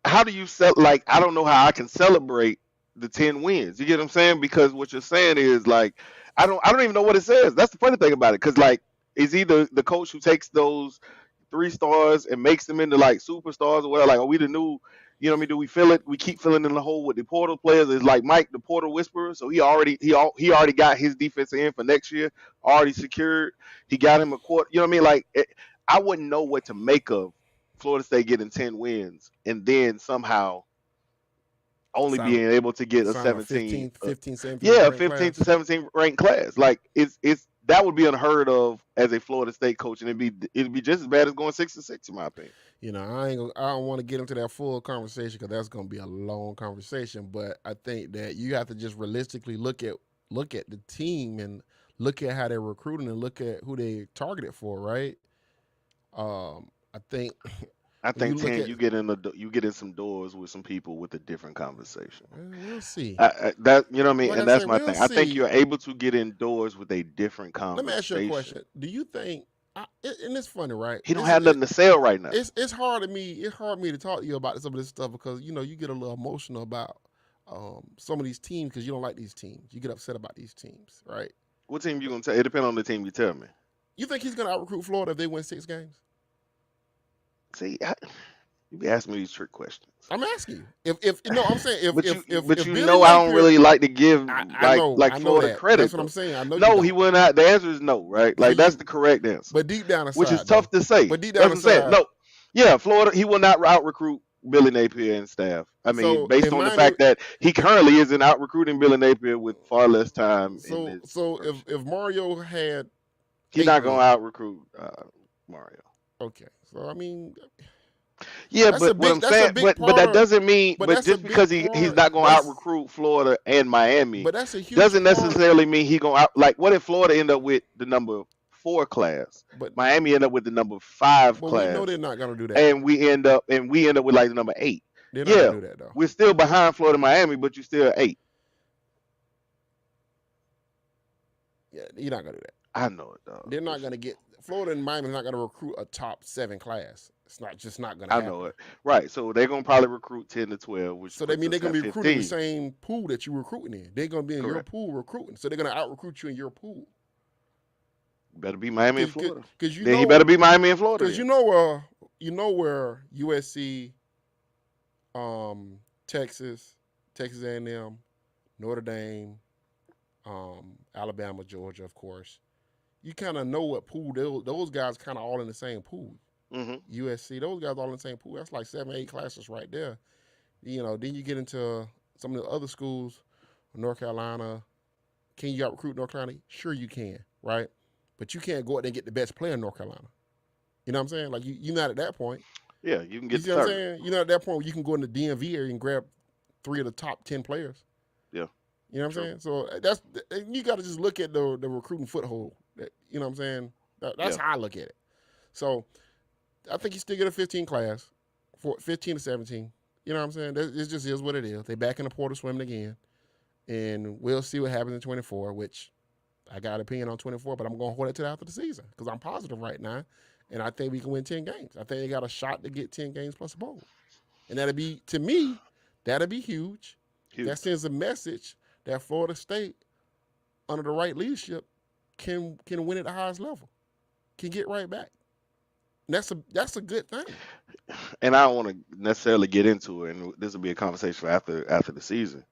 how do you like I don't know how I can celebrate the 10 wins. You get what I'm saying? Because what you're saying is like I don't even know what it says. That's the funny thing about it. Cause like is either the coach who takes those 3 stars and makes them into like superstars or whatever, like are we the new You know what I mean? Do we feel it? We keep filling in the hole with the portal players. It's like Mike, the portal whisperer. So he already got his defense in for next year, already secured. He got him a quarter. You know what I mean? Like I wouldn't know what to make of Florida State getting 10 wins and then somehow only Sign being able to get a sign a 17, 15th, 15th, 17th yeah, ranked 15 to class. 17 ranked class. Like it's that would be unheard of as a Florida State coach, and it'd be just as bad as going 6-6 in my opinion. You know, I don't want to get into that full conversation because that's going to be a long conversation. But I think that you have to just realistically look at the team and look at how they're recruiting and look at who they targeted for, right? I think I when you think look 10, at, you get in some doors with some people with a different conversation. we'll see. That you know what I mean, Like I and that's said, my we'll thing. I think see. you're able to get indoors with a different Let me ask you a conversation. question. Do you think? And it's funny, right? He don't have nothing to sell right now. It's hard to me. It's hard for me to talk to you about some of this stuff because you get a little emotional about some of these teams because you don't like these teams. You get upset about these teams, right? What team you gonna tell? It depends on the team you tell me. You think he's going to out recruit Florida if they win 6 games? See, you be asking me these trick questions. I'm asking you. If no, I'm saying if You Billy know I don't Napier, really like to give like I know Florida that. credit That's what I'm though. saying. I know you No, he don't. will not. The answer is no, right? So Like that's the correct answer, but deep down which is inside tough though. to say. But deep That's down what I'm saying. inside, No, yeah, Florida, he will not out recruit Billy Napier and staff. I mean, so based if on the mine, fact that he currently isn't out recruiting Billy Napier with far less time in this so first year. if Mario had He's eight not gonna wins, out recruit Mario. okay. So I mean, Yeah, but what I'm that's a saying, big but part that of, doesn't mean, but but that's a just big because he's part. not gonna out recruit Florida and Miami, But that's a huge doesn't part. necessarily mean he gonna out. Like, what if Florida end up with the number 4 class, But Miami end up with the number 5 we know they're class, not gonna do that. and we end up with like the number 8? They're not gonna Yeah, do that though. we're still behind Florida, Miami, but you still 8. Yeah, you're not gonna do that. I know it, dog. They're not gonna get Florida and Miami is not gonna recruit a top 7 class. It's not gonna I know happen. it. Right. So they're gonna probably recruit 10 to 12, which So they puts mean they're us gonna at be recruiting the 15. same pool that you're recruiting in. They're gonna be in your Correct. pool recruiting. So they're gonna out recruit you in your pool. Better be Miami and Cause, cause, Florida. cause you Then he know better be Miami and Florida because then. you know where USC, Texas, Texas A&M, Notre Dame, Alabama, Georgia, of course. You kind of know what pool those guys kind of all in the same pool. Hmm. USC, those guys all in the same pool. That's like 7, 8 classes right there. Then you get into some of the other schools, North Carolina. Can you out recruit North Carolina? Sure you can, right? But you can't go out there and get the best player in North Carolina. You know what I'm saying? Like you're not at that point. Yeah, you can You get see the what I'm third. saying? You're not at that point where you can go in the DMV area and grab 3 of the top 10 players. Yeah, You know what I'm true. saying? So you got to just look at the recruiting foothold. You know what I'm saying? That's Yeah, how I look at it. So I think you still get a 15 class, for 15 to 17. You know what I'm saying? It just is what it is. They back in the portal swimming again, and we'll see what happens in 24. Which I got an opinion on 24, but I'm going to hold it to after the season because I'm positive right now, and I think we can win 10 games. I think they got a shot to get 10 games plus a bowl, and that'll be to me, that'll be huge. That huge. sends a message that Florida State, under the right leadership, can win at the highest level, can get right back. And that's a good thing. And I don't want to necessarily get into it, and this will be a conversation for after the season.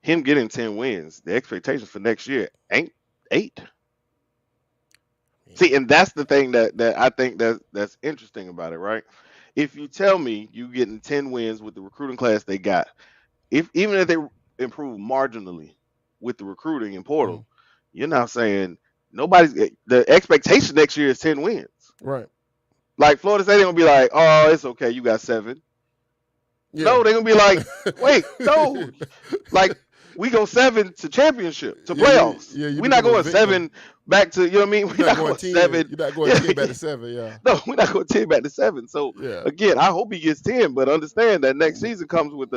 Him getting 10 wins, the expectations for next year ain't 8. See, and that's the thing that I think that's interesting about it, right? If you tell me you getting 10 wins with the recruiting class they got, if even if they improve marginally with the recruiting and Mm-hmm. portal, you're not saying the expectation next year is 10 wins. Right. Like Florida State, they're gonna be like, oh, it's okay, you got 7. Yeah. No, they're gonna be like, wait, no, like we go 7 to championship to playoffs. You We're not become a going victim. 7 back to, you know what I mean? We're not going 7. You're not going Yeah, 10 back to 7, yeah. no, we're not going 10 back to 7. So Yeah. again, I hope he gets 10, but understand that next season comes with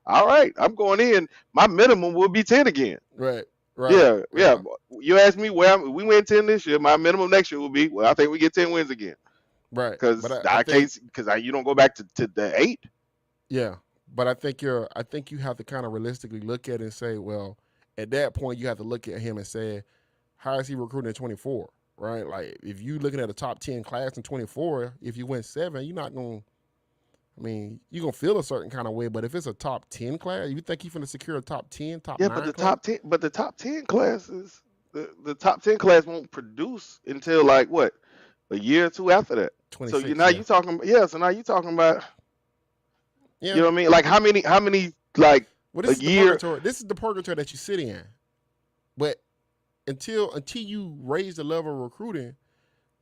all right, I'm going in. My minimum will be 10 again. Right. Right. Yeah, yeah. You ask me we win 10 this year. My minimum next year will be, well, I think we get 10 wins again. Right. Because But I think you don't go back to the 8. yeah. But I think you have to kind of realistically look at it and say, well, at that point you have to look at him and say, how is he recruiting at 24? Right? Like if you looking at a top 10 class in 24, if you win 7, you're not going I mean, you're going to feel a certain kind of way, but if it's a top 10 class, you think you're going to secure a top 10, top Yeah, but 9 class? the top 10 classes, the top 10 class won't produce until like what, a year or two after that. So you 26, now yeah. you talking, yeah. So now you talking about, you Yeah. know what I mean? Like how many like Well, a this is the year? purgatory. This is the purgatory that you sit in. But until you raise the level of recruiting,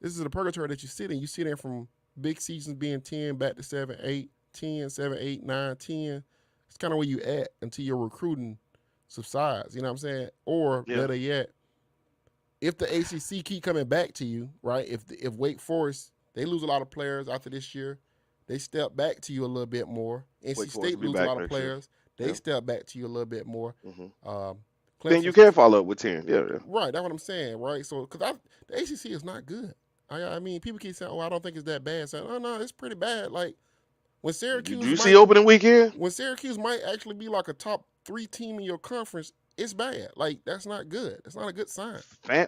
this is the purgatory that you sit in. You sit in from big seasons being 10 back to 7, 8, 10, 7, 8, 9, 10. It's kind of where you at until your recruiting subsides. You know what I'm saying? Or Yeah, better yet, if the ACC keep coming back to you, right? If Wake Forest, they lose a lot of players after this year, they step back to you a little bit more. Wake NC Forest State will be lose a back lot of next year. players, they Yeah. step back to you a little bit more. Hmm. Um, Then you Clemson's can follow up with 10. Yeah, yeah. right. That's what I'm saying, right? So because the ACC is not good. I mean, people keep saying, "Oh, I don't think it's that bad." Saying, "Oh no, it's pretty bad." Like when Did Syracuse you see might opening weekend? actually be like a top 3 team in your conference, it's bad. Like that's not good. That's not a good sign.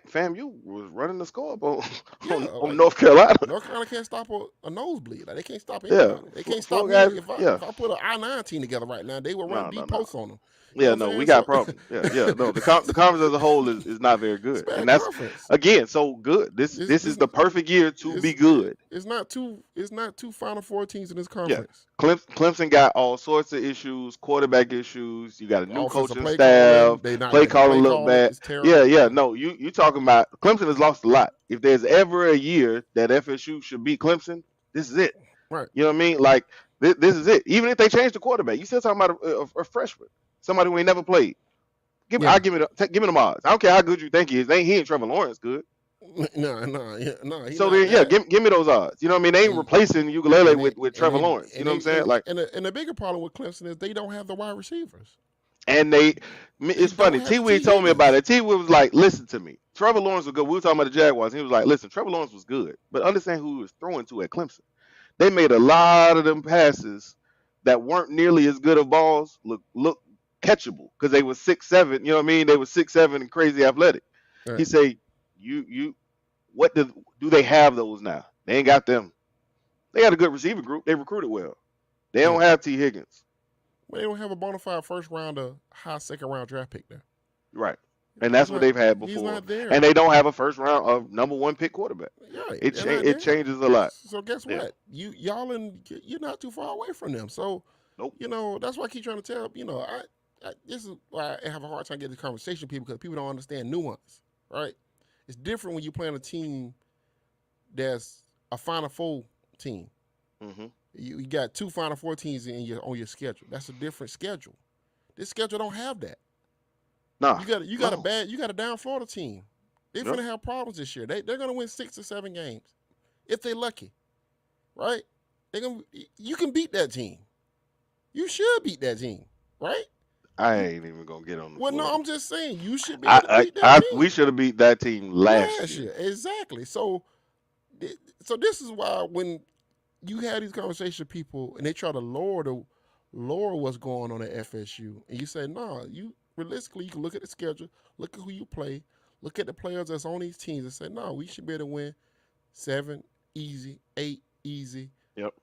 Fam, you was running the score up on, Yeah, on like North Carolina. North Carolina can't stop a nosebleed. Like they can't stop Yeah, anybody. They can't stop four me guys. if I Yeah, if I put an I-9 team together right now. They will run no, D no, no. posts on them. You know Yeah, what no, I'm we saying? got So problems. Yeah, yeah, no. The conference as a whole is not very it's good, bad and that's conference. again so good. This This is this the perfect year to be good. it's not two Final Four teams in this Yeah, conference. Clemson got all sorts of issues, quarterback issues. You got a new Offensive coaching play calling, staff. Play the calling play look calling bad. is Yeah, terrible. yeah. Yeah, No, you talking about Clemson has lost a lot. If there's ever a year that FSU should beat Clemson, this is it. right. You know what I mean? Like this is it. Even if they change the quarterback, you still talking about a freshman, somebody who ain't never played. Yeah, Give me the odds. I don't care how good you think he is. He ain't Trevor Lawrence good. no, he So not then, yeah, that. give me those odds. You know what I mean? They ain't And replacing ukulele and with and Trevor Lawrence. You know what I'm saying? they Like, and the bigger problem with Clemson is they don't have the wide receivers. and They it's don't funny. have T. Wee T. told me about Higgins. it. T. Wee was like, "Listen to me. Trevor Lawrence was good. We were talking about the Jaguars. And he was like, listen, Trevor Lawrence was good, but understand who he was throwing to at Clemson. They made a lot of them passes that weren't nearly as good of balls look catchable because they were 6'7". You know what I mean? They were 6'7" and crazy athletic. Right. He said, you what do they have those now? They ain't got them. They got a good receiver group. They recruited well. They Yeah, don't have T. Higgins. but they don't have a bona fide first round or high second round draft pick there. Right. And He's that's what not. they've had He's before. not there. And they don't have a first round of number one pick quarterback. Right, It they're not it there. changes a lot. So guess Yeah. what? You're not too far away from them. So Nope. that's why I keep trying to tell. This is why I have a hard time getting this conversation with people because people don't understand nuance. Right? It's different when you play on a team that's a Final Four team. Hmm. You got 2 Final Four teams on your schedule. That's a different schedule. This schedule don't have that. Nah. You got a down Florida team. They're No. gonna have problems this year. They're gonna win 6 or 7 games if they're lucky, right? You can beat that team. You should beat that team, right? I You, ain't even gonna get on the well, no, Florida. I'm just saying you should be able to beat that We team should have beat that team last last year. year. Exactly. So this is why when you have these conversations with people and they try to lower what's going on at FSU, and you say, no, you realistically you can look at the schedule, look at who you play, look at the players that's on these teams, and say, no, we should be able to win 7 easy, 8 easy. Yep.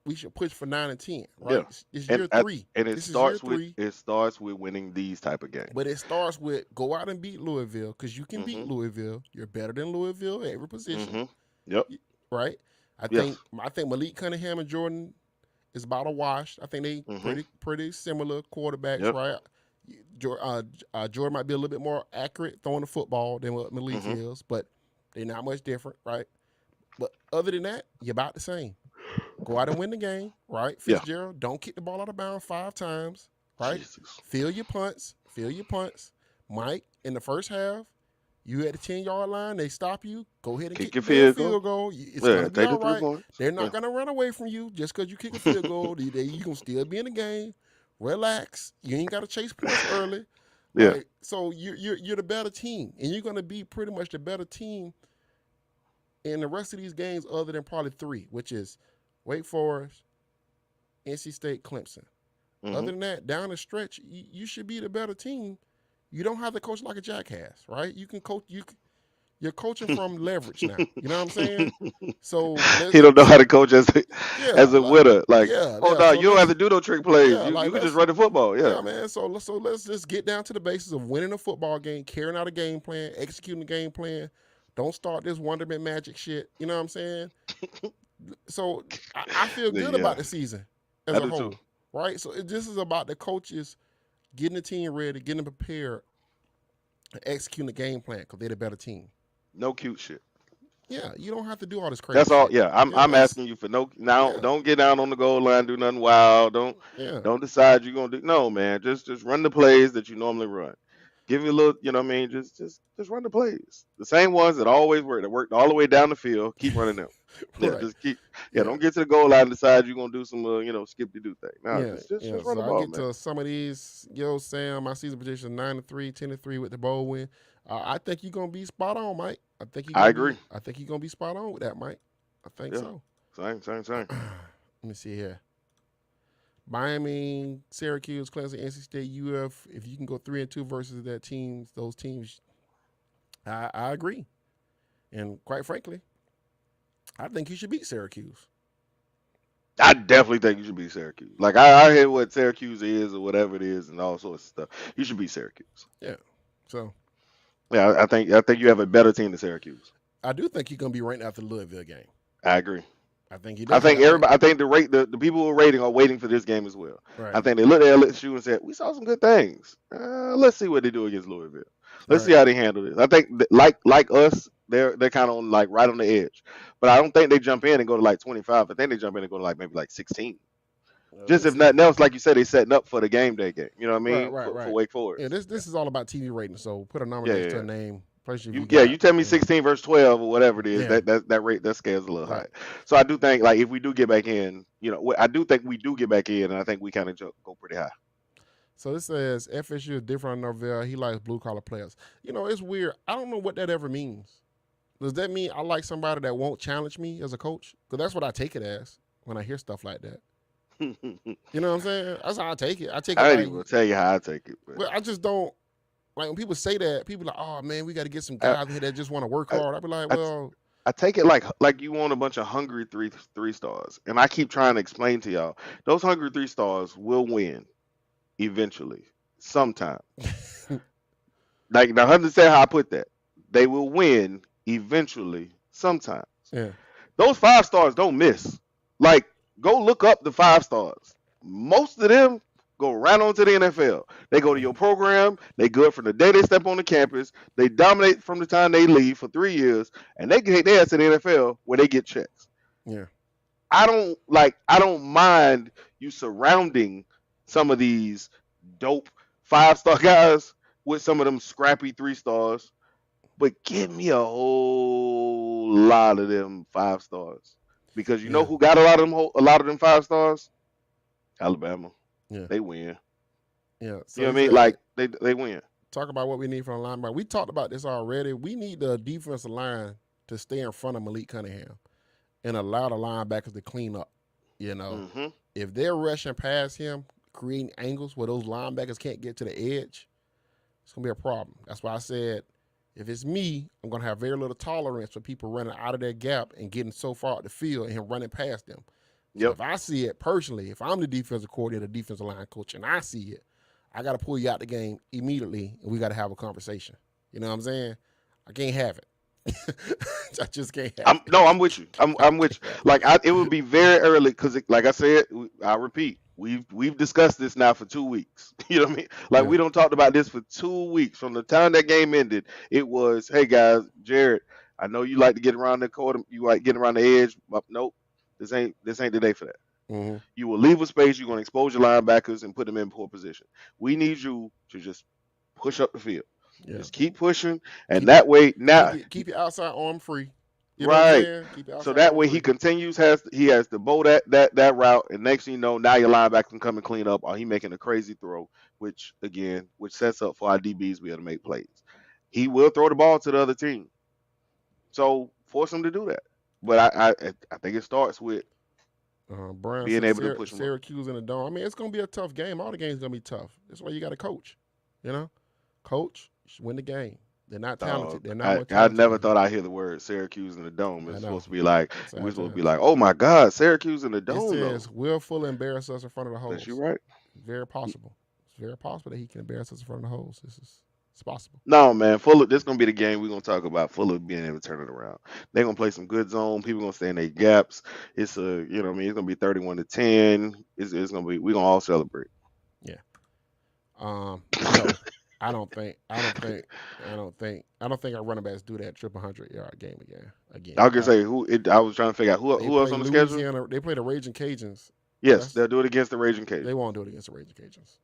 We should push for 9 and 10, Yeah. right? It's year three. And This is year three. it starts with winning these type of games. But it starts with go out and beat Louisville because you can beat Hmm. Louisville. You're better than Louisville at every position, Hmm. Yep. right? Yes. I think Malik Cunningham and Jordan is about a wash. I think they Hmm. pretty similar quarterbacks, Yep. right? Jordan might be a little bit more accurate throwing the football than what Malik Hmm. is, but they're not much different, right? But other than that, you're about the same. Go out and win the game, right? Yeah. Fitzgerald, don't kick the ball out of bounds 5 times, right? Jesus. Fill your punts. Mike, in the first half, you at the 10-yard line, they stop you. Go ahead and Kick kick your the damn field goal. field goal. It's Yeah. gonna be Take the all three right. points. They're not Yeah. gonna run away from you just because you kick a field goal. You gonna still be in the game. Relax. You ain't gotta chase points early. Yeah. Right. So you're the better team, and you're gonna be pretty much the better team in the rest of these games, other than probably 3, which is Wake Forest, NC State, Clemson. Hmm. Other than that, down the stretch, you should be the better team. You don't have to coach like a jackass, right? You can coach. You're coaching from leverage now. You know what I'm saying? So He don't know how to coach yeah, as a like winner. Like, yeah, oh yeah. no, So you don't have let's to do no trick plays. yeah, You like can just let's run the football. Yeah, yeah, man. So let's just get down to the basis of winning a football game, carrying out a game plan, executing the game plan. Don't start this wonderment magic shit. You know what I'm saying? So I feel good yeah, about the season as I a do too. whole, right? So this is about the coaches getting the team ready, getting them prepared, and executing the game plan because they're the better team. No cute shit. Yeah, you don't have to do all this crazy That's all. shit. Yeah, Yeah, I'm that's asking you for no. Now, yeah, don't get down on the goal line. Do nothing wild. yeah, Don't decide you're gonna do. No, man. Just run the plays that you normally run. Give you a little. You know what I mean? Just run the plays. The same ones that always work. That worked all the way down the field. Keep running them. Yeah, right. just keep. Yeah, Yeah, don't get to the goal line and decide you're gonna do some. Skip the do thing. No, yeah, yeah. just run So the I ball, get man. to some of these. Yo, Sam, my season prediction 9-3, 10-3 with the bowl win. I think you're gonna be spot on, Mike. I think you're I gonna agree. be. I think you're gonna be spot on with that, Mike. I think Yeah, so. same. Let me see here. Miami, Syracuse, Clemson, NC State, UF. If you can go 3-2 versus that teams, those teams, I agree. And quite frankly, I think you should beat Syracuse. I definitely think you should be Syracuse. Like I hear what Syracuse is or whatever it is and all sorts of stuff. You should be Syracuse. Yeah. So Yeah, I think you have a better team than Syracuse. I do think you're gonna be ranked after the Louisville game. I agree. I think you I definitely think got that. everybody. I think the people who are rating are waiting for this game as well. Right. I think they looked at LSU and said, "We saw some good things. Let's see what they do against Louisville. Let's see Right. how they handle this." I think like us, they're kind of on like right on the edge, but I don't think they jump in and go to like 25. I think they jump in and go to like maybe like 16. Just Let's if see. nothing else, like you said, they setting up for the game day game. You know what I Right. mean? Right. For Right. Wake Yeah. Forest. This is all about TV ratings. So put a number Yeah, next yeah, to a yeah. name. Especially if you You got tell me 16 versus 12 or whatever it is. yeah. That rate that scales a little high. Right. So I do think like if we do get back in, I do think we do get back in, and I think we kind of go pretty high. So this says FSU is different on Norvell. He likes blue collar players. It's weird. I don't know what that ever means. Does that mean I like somebody that won't challenge me as a coach? Because that's what I take it as when I hear stuff like that. You know what I'm saying? That's how I take it. I take it I ain't like, even gonna tell you how I take it, but well, I just don't like when people say that. People are like, oh man, we got to get some I, guys here that just want to work I, hard. I be like, I, well, I take it like you want a bunch of hungry three stars, and I keep trying to explain to y'all those hungry three stars will win eventually, sometime. Like now, understand how I put that. They will win eventually, sometimes. yeah, Those five stars don't miss. Like, go look up the five stars. Most of them go right on to the NFL. They go to your program. They good from the day they step on the campus. They dominate from the time they leave for 3 years, and they get their ass to the NFL where they get checks. yeah, I don't mind you surrounding some of these dope 5-star guys with some of them scrappy 3 stars, but give me a whole lot of them 5 stars because you know yeah, who got a lot of them 5 stars? Alabama. yeah, They win. yeah. You So know he what I mean? said, Like they win. talk about what we need from the linebacker. We talked about this already. We need the defensive line to stay in front of Malik Cunningham and allow the linebackers to clean up. You know, Hmm. if they're rushing past him, creating angles where those linebackers can't get to the edge, it's gonna be a problem. That's why I said, if it's me, I'm gonna have very little tolerance for people running out of their gap and getting so far up the field and him running past them. So Yep. if I see it personally, if I'm the defensive coordinator, defensive line coach, and I see it, I got to pull you out the game immediately, and we got to have a conversation. You know what I'm saying? I can't have it. I just can't have I'm it. no, I'm with you. I I'm with can't you. have Like it would be very early because, like I said, I repeat, we've discussed this now for 2 weeks. You know what I mean? it. Like Yeah, we don't talked about this for 2 weeks from the time that game ended. It was, hey guys, Jared, I know you like to get around the court, you like getting around the edge, but nope, this ain't the day for that. mm-hmm. You will leave a space. You're going to expose your linebackers and put them in poor position. We need you to just push up the field. Yeah. Just keep pushing, and Keep that way now, keep your outside arm free. You know what I'm right. saying? Keep your So outside that arm way he free. continues he has to bow that route, and next thing you know, now your linebacker can come and clean up, or he making a crazy throw, which sets up for our DBs to be able to make plays. He will throw the ball to the other team, so force him to do that. But I think it starts with Brown being says able to push him up. Syracuse in the dome. I mean, it's gonna be a tough game. All the games gonna be tough. That's why you got to coach. You know, coach, win the game. They're not Dog, talented. They're not more I talented never than. thought I'd hear the word Syracuse in the dome. I It's know. supposed to be like It's we're sad supposed to be times. like, oh my God, Syracuse in the It dome though. says, "Will Fuller embarrass us in front of the That's you holes?" right. Very possible. It's very possible that he can embarrass us in front of the holes. It's possible. No, man, Fuller. This gonna be the game we're gonna talk about. Fuller being able to turn it around. They're gonna play some good zone. People gonna stay in their gaps. It's a, you know, what I mean, it's gonna be 31-10. It's gonna be. We gonna all celebrate. Yeah. No, I don't think. I don't think our running backs do that triple 100-yard game again. Again, I was gonna say who. I was trying to figure out they who else play on the schedule. Louisiana. They play the Raging Cajuns. Yes, That's they'll do it against the Raging they Cajuns. won't do it against the Raging Cajuns.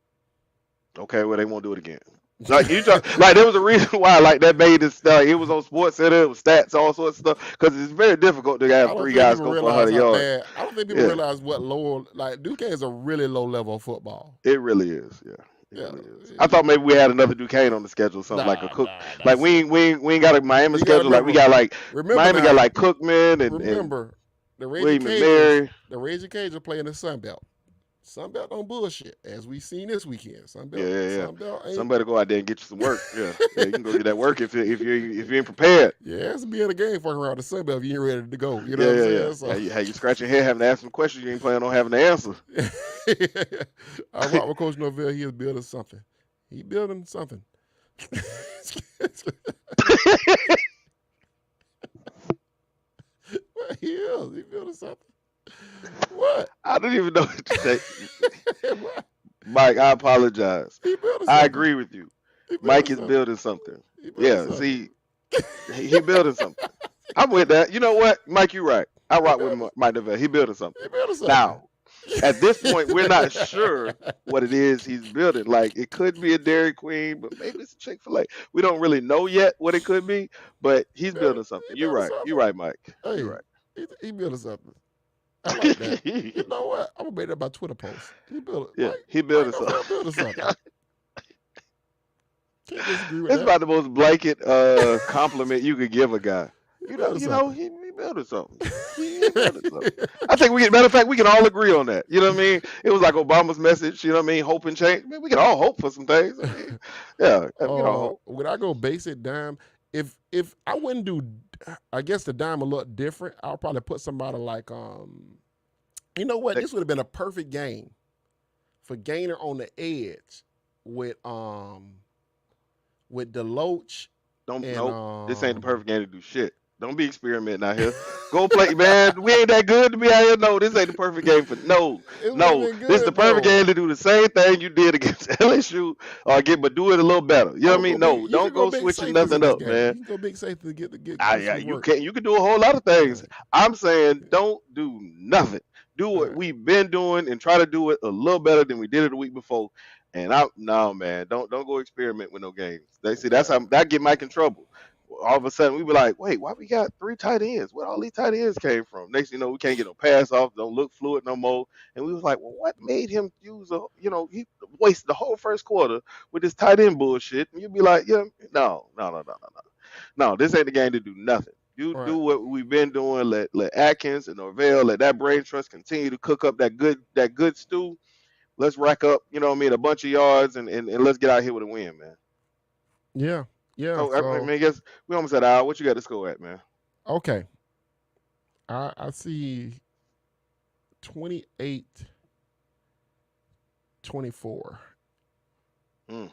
Okay, well they won't do it again. Like you talk, like there was a reason why like that made this like it was on Sports Center, it was stats, all sorts of stuff. Because it's very difficult to I have don't three think guys people go for realize 100 how yards. bad. I don't think people Yeah, realize what lower like Duquesne is a really low level of football. it really is. Yeah, it Yeah, really is. I thought maybe we had another Duquesne on the schedule, something like a Cook. Like that's we ain't got a Miami you got to schedule. Like we remember. got like Remember Miami got now. like Cookman and Remember the Raging William and Cajuns. Mary. The Raging Cajuns play in the Sun Belt. Sun Belt don't bullshit as we seen this weekend. Sun Yeah, Belt. yeah, yeah. Sun Belt ain't. Somebody go out there and get you some work. Yeah, yeah. You can go get that work if you ain't prepared. Yeah, it's be in a game fucking around the Sun Belt if you ain't ready to go. You know Yeah, what I'm yeah, yeah. saying? Hey, you scratching your head having to ask some questions you ain't planning on having to answer. So I rock with Coach Norvell. He is building something. He building something. What he is? He building something. What? I don't even know what to say. What? Mike, I apologize. He building I something. agree with you. He Mike building is something. building something. He building Yeah, something. see, he building something. I'm with that. You know what, Mike, you're right. I He rock with building. Mike Neville. He building something. He building something. Now, at this point, we're not sure what it is he's building. Like, it could be a Dairy Queen, but maybe it's a Chick-fil-A. We don't really know yet what it could be, but he's building something. He You're building right. You're something. right, Mike. Hey, You're he building something. I like that. You right. know what? I'm gonna make that my Twitter post. He building. Yeah, Mike, he Mike building Norvell something. building something. Can't disagree with That's that. about the most blanket compliment you could give a guy. He building You know, something. he building something. He building something. I think matter of fact, we can all agree on that. You know what I mean? It was like Obama's message. You know what I mean? Hope and change. I mean, we can all hope for some things. I mean, yeah, we can all hope. Would I go basic dime? If I wouldn't do, I guess the dime a little different. I'll probably put somebody like you know what? This would have been a perfect game for Gainer on the edge with Deloach Don't and nope. This ain't the perfect game to do shit. Don't be experimenting out here. Go play, man. We ain't that good to be out here. No, this ain't the perfect game for no. it would have No, been this is the good perfect though. game to do the same thing you did against LSU but do it a little better. You know I what I would mean? go big. No, You don't can go go big switching safeties in nothing this up, game. You man. can go big safety to get Yeah, some you work. can. You can do a whole lot of things. Yeah. I'm saying don't do nothing. Do All what right. we've been doing and try to do it a little better than we did it the week before. And I no man, don't go experiment with no games. They see that's Okay. how that get Mike in trouble. All of a sudden we be like, wait, why we got three tight ends? Where all these tight ends came from? Next thing you know, we can't get no pass off, don't look fluid no more. And we was like, well, what made him use he wasted the whole first quarter with this tight end bullshit. And you'd be like, yeah, no, this ain't the game to do nothing. You All do right. what we've been doing. Let Atkins and Norvell, let that brain trust continue to cook up that good stew. Let's rack up, you know what I mean, a bunch of yards and let's get out here with a win, man. Yeah. Yeah. So I So mean, I guess we almost at hour. What you got to score at, man? okay. I see 28-24 Mm.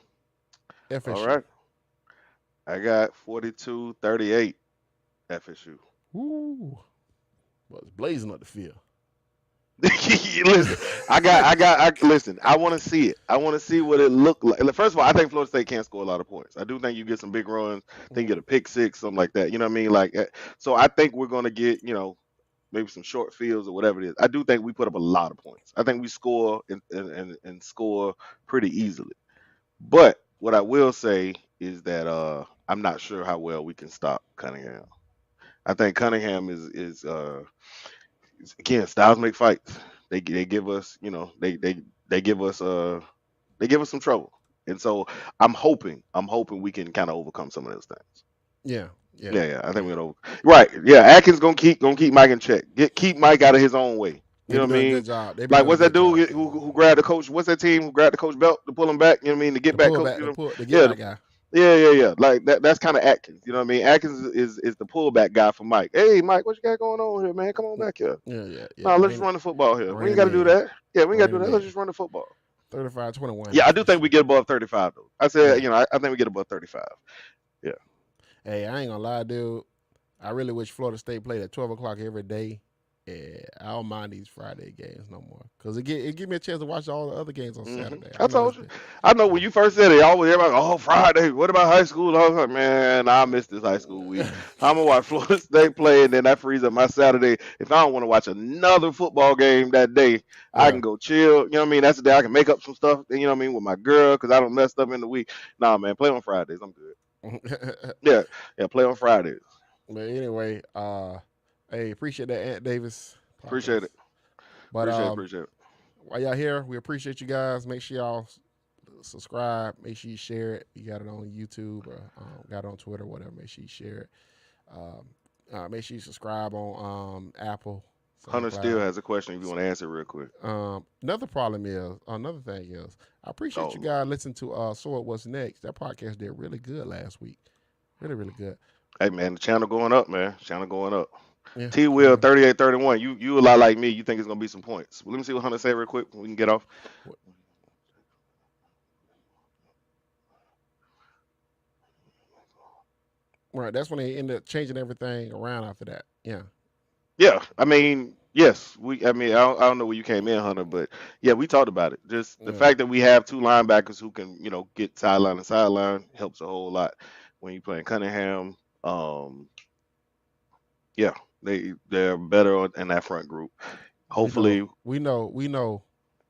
All FSU. right. I got 42-38 FSU. Woo. Well, it's blazing up the field. Listen, listen. I want to see it. I want to see what it looked like. First of all, I think Florida State can't score a lot of points. I do think you get some big runs. I think you get a pick six, something like that. You know what I mean? So I think we're gonna get, maybe some short fields or whatever it is. I do think we put up a lot of points. I think we score and score pretty easily. But what I will say is that I'm not sure how well we can stop Cunningham. I think Cunningham again, styles make fights. They give us, they give us some trouble. And so I'm hoping we can kind of overcome some of those things. Yeah. Yeah. Yeah, yeah. I think Yeah. we're gonna right. Yeah, Atkins gonna keep Mike in check. Keep Mike out of his own way. You They've know been what I doing a mean? good job. They've been Like doing a what's that good job. dude who grabbed the coach? What's that team who grabbed the coach belt to pull him back? You know what I mean? To get The back coach. pullback, the get Yeah, back guy. Yeah. Like that's kind of Atkins. You know what I mean? Atkins is the pullback guy for Mike. Hey, Mike, what you got going on here, man? Come on back here. Yeah. No, let's just run the football here. We Rein ain't him got to do in. that. Yeah, we ain't got to Rein do him that. Let's in. just run the football. 35-21 Yeah, I do think we FSU. get above 35 though. I said, Yeah. you know, I think we get above 35. Yeah. Hey, I ain't gonna lie, dude. I really wish Florida State played at 12 o'clock every day. Yeah, I don't mind these Friday games no more because it give me a chance to watch all the other games on Saturday. I I know it's told you. been, I know yeah. when you first said it, always everybody, oh Friday. What about high school? I was like, man, I missed this high school week. I'm gonna watch Florida State play, and then that frees up my Saturday. If I don't want to watch another football game that day, I Yeah. can go chill. You know what I mean? That's the day I can make up some stuff. You know what I mean with my girl because I don't messed up in the week. Nah, man, play on Fridays. I'm good. Yeah, yeah, play on Fridays. But anyway, hey, appreciate that Ant Davis Appreciate podcast. it. But Appreciate it. while y'all here, we appreciate you guys. Make sure y'all subscribe. Make sure you share it. You got it on YouTube or got it on Twitter, whatever. Make sure you share it. Make sure you subscribe on Apple, Hunter still SoundCloud. has a question if you want to answer real quick. Another thing is, I appreciate Oh you Lord. guys listening to So It What's Next. That podcast did really good last week. Really, really good. Hey man, the channel going up, man. Channel going up. Yeah, T Will channel. 38-31. You a lot like me. You think it's gonna be some points. Well, let me see what Hunter said real quick. We can get off. Right, that's when they ended up changing everything around after that. Yeah, Yeah, I mean, yes. I mean, I don't know where you came in, Hunter, but yeah, we talked about it. Just the yeah. fact that we have two linebackers who can, get sideline and sideline helps a whole lot when you playing Cunningham. Um, yeah, they're better in that front group. We know, Hopefully, we know.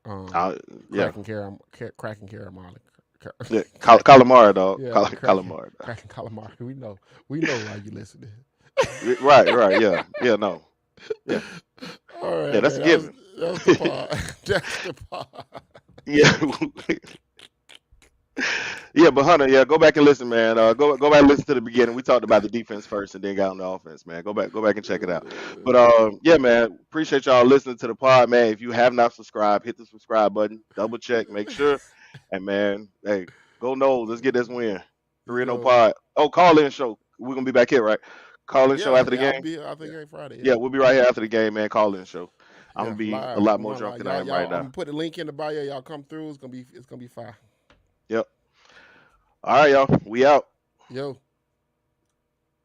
Um, uh, yeah, cracking calamari. yeah, Calamari, dog, Yeah, Calamari. cracking calamari. We know why you listening. Right, yeah, yeah, no, yeah, All yeah, right, that's a man. given. That was the pod. That's the pod. Yeah, yeah, but Hunter, yeah, go back and listen, man. Go back and listen to the beginning. We talked about the defense first, and then got on the offense, man. Go back and check it out. But yeah, man, appreciate y'all listening to the pod, man. If you have not subscribed, hit the subscribe button. Double check, make sure, and man, hey, go Noles. Let's get this win. Let's 3-0 go. pod. Oh, call in show. We're gonna be back here, right? Call in show Yeah, after the yeah. I'll game. be. I Yeah, think every Friday. yeah, Yeah, we'll be right here after the game, man. Call in show. I'm yeah. gonna be a Live. lot We more going drunk live. than I Y'all, am right y'all. I'm now. gonna put the link in the bio. Y'all come through. It's gonna be fire. Yep. All right, y'all. We out. Yo.